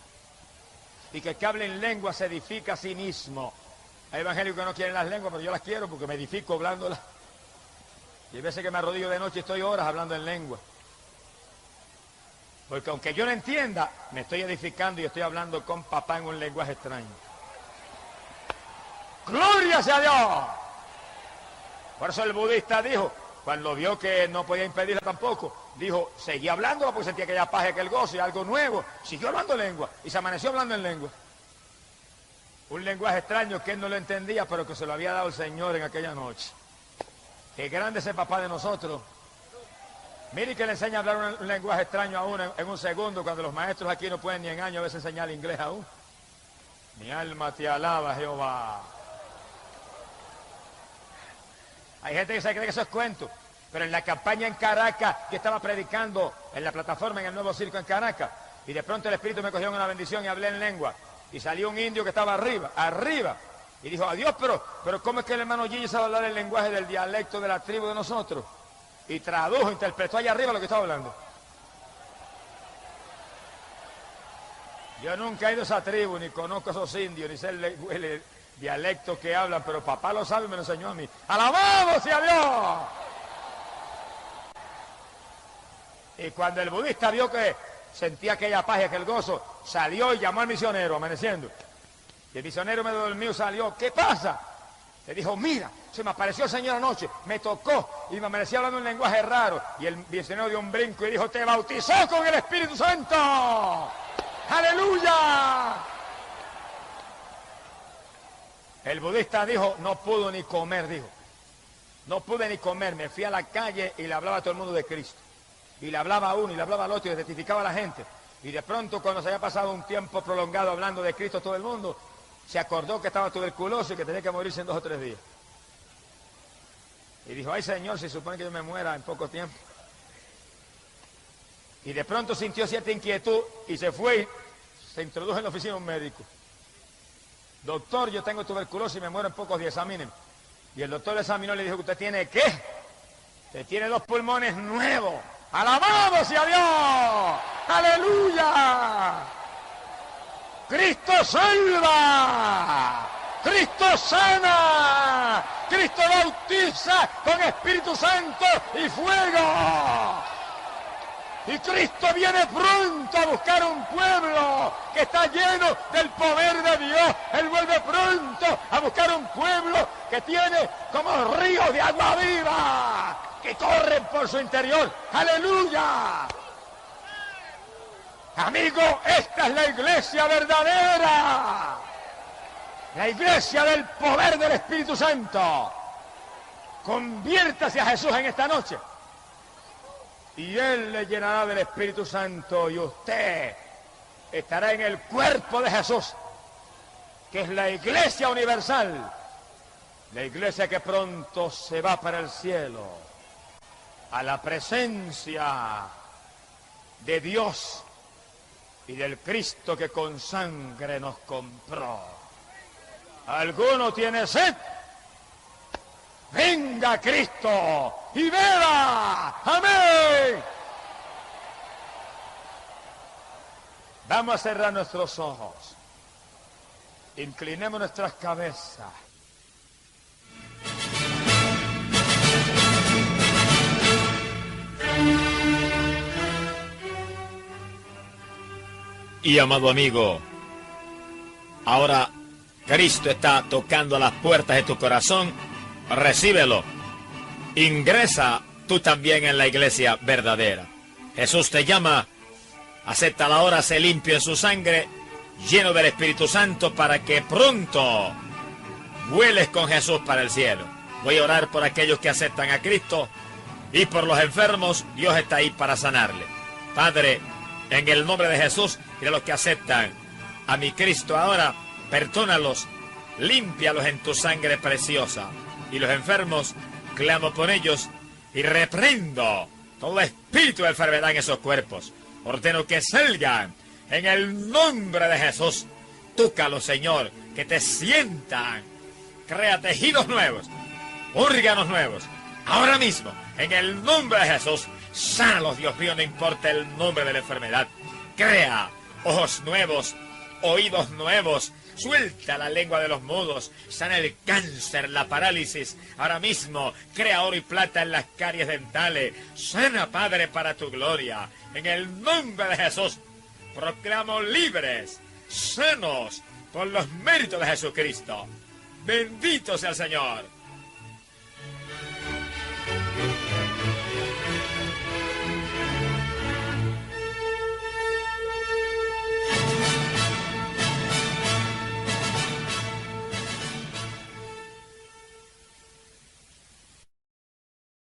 Y que el que habla en lengua se edifica a sí mismo. Hay evangélicos que no quieren las lenguas, pero yo las quiero porque me edifico hablándolas. Y hay veces que me arrodillo de noche y estoy horas hablando en lengua. Porque aunque yo no entienda, me estoy edificando y estoy hablando con papá en un lenguaje extraño. ¡Gloria sea Dios! Por eso el budista dijo, cuando vio que no podía impedirla tampoco, dijo, seguía hablando porque sentía aquella paz y aquel gozo y algo nuevo. Siguió hablando lengua y se amaneció hablando en lengua. Un lenguaje extraño que él no lo entendía, pero que se lo había dado el Señor en aquella noche. Qué grande es el papá de nosotros. Mire que le enseña a hablar un lenguaje extraño a uno en un segundo, cuando los maestros aquí no pueden ni en años a veces enseñar inglés aún. Mi alma te alaba, Jehová. Hay gente que se cree que eso es cuento, pero en la campaña en Caracas, que estaba predicando en la plataforma en el Nuevo Circo en Caracas, y de pronto el Espíritu me cogió en una bendición y hablé en lengua, y salió un indio que estaba arriba, y dijo, adiós, pero ¿cómo es que el hermano Gigi sabe hablar el lenguaje del dialecto de la tribu de nosotros? Y tradujo, interpretó allá arriba lo que estaba hablando. Yo nunca he ido a esa tribu, ni conozco a esos indios, ni sé el dialecto que hablan, pero papá lo sabe y me lo enseñó a mí. ¡Alabado sea Dios! Y cuando el budista vio que sentía aquella paz y aquel gozo, salió y llamó al misionero, amaneciendo. Y el misionero medio dormido salió, ¿qué pasa? Le dijo, mira, se me apareció el Señor anoche, me tocó y me amaneció hablando un lenguaje raro. Y el misionero dio un brinco y dijo, te bautizó con el Espíritu Santo. ¡Aleluya! El budista dijo, no pudo ni comer, dijo. No pude ni comer, me fui a la calle y le hablaba a todo el mundo de Cristo. Y le hablaba a uno y le hablaba al otro y le testificaba a la gente. Y de pronto, cuando se había pasado un tiempo prolongado hablando de Cristo a todo el mundo, se acordó que estaba tuberculoso y que tenía que morirse en 2 o 3 días. Y dijo, ay Señor, se supone que yo me muera en poco tiempo. Y de pronto sintió cierta inquietud y se fue y se introdujo en la oficina un médico. Doctor, yo tengo tuberculosis y me muero en pocos días, examinen. Y el doctor le examinó y le dijo, ¿usted tiene qué? Usted tiene 2 pulmones nuevos. ¡Alabado sea Dios! ¡Aleluya! ¡Cristo salva! ¡Cristo sana! ¡Cristo bautiza con Espíritu Santo y fuego! Y Cristo viene pronto a buscar un pueblo que está lleno del poder de Dios. Él vuelve pronto a buscar un pueblo que tiene como ríos de agua viva que corren por su interior. ¡Aleluya! Amigo, esta es la iglesia verdadera. La iglesia del poder del Espíritu Santo. Conviértase a Jesús en esta noche. Y Él le llenará del Espíritu Santo y usted estará en el cuerpo de Jesús, que es la iglesia universal, la iglesia que pronto se va para el cielo, a la presencia de Dios y del Cristo que con sangre nos compró. ¿Alguno tiene sed? Venga Cristo y beba. Amén. Vamos a cerrar nuestros ojos. Inclinemos nuestras cabezas. Y amado amigo, ahora Cristo está tocando las puertas de tu corazón. Recíbelo. Ingresa tú también en la iglesia verdadera. Jesús te llama. Acéptala ahora, sé limpio en su sangre, lleno del Espíritu Santo, para que pronto vueles con Jesús para el cielo. Voy a orar por aquellos que aceptan a Cristo y por los enfermos. Dios está ahí para sanarle. Padre, en el nombre de Jesús y de los que aceptan a mi Cristo ahora, perdónalos, límpialos en tu sangre preciosa. Y los enfermos, clamo por ellos y reprendo todo espíritu de enfermedad en esos cuerpos. Ordeno que salgan en el nombre de Jesús. Tócalos, Señor, que te sientan. Crea tejidos nuevos, órganos nuevos. Ahora mismo, en el nombre de Jesús, sánalos, Dios mío, no importa el nombre de la enfermedad. Crea ojos nuevos, oídos nuevos. Suelta la lengua de los mudos, sana el cáncer, la parálisis. Ahora mismo, crea oro y plata en las caries dentales. Sana, Padre, para tu gloria. En el nombre de Jesús, proclamo libres, sanos, por los méritos de Jesucristo. Bendito sea el Señor.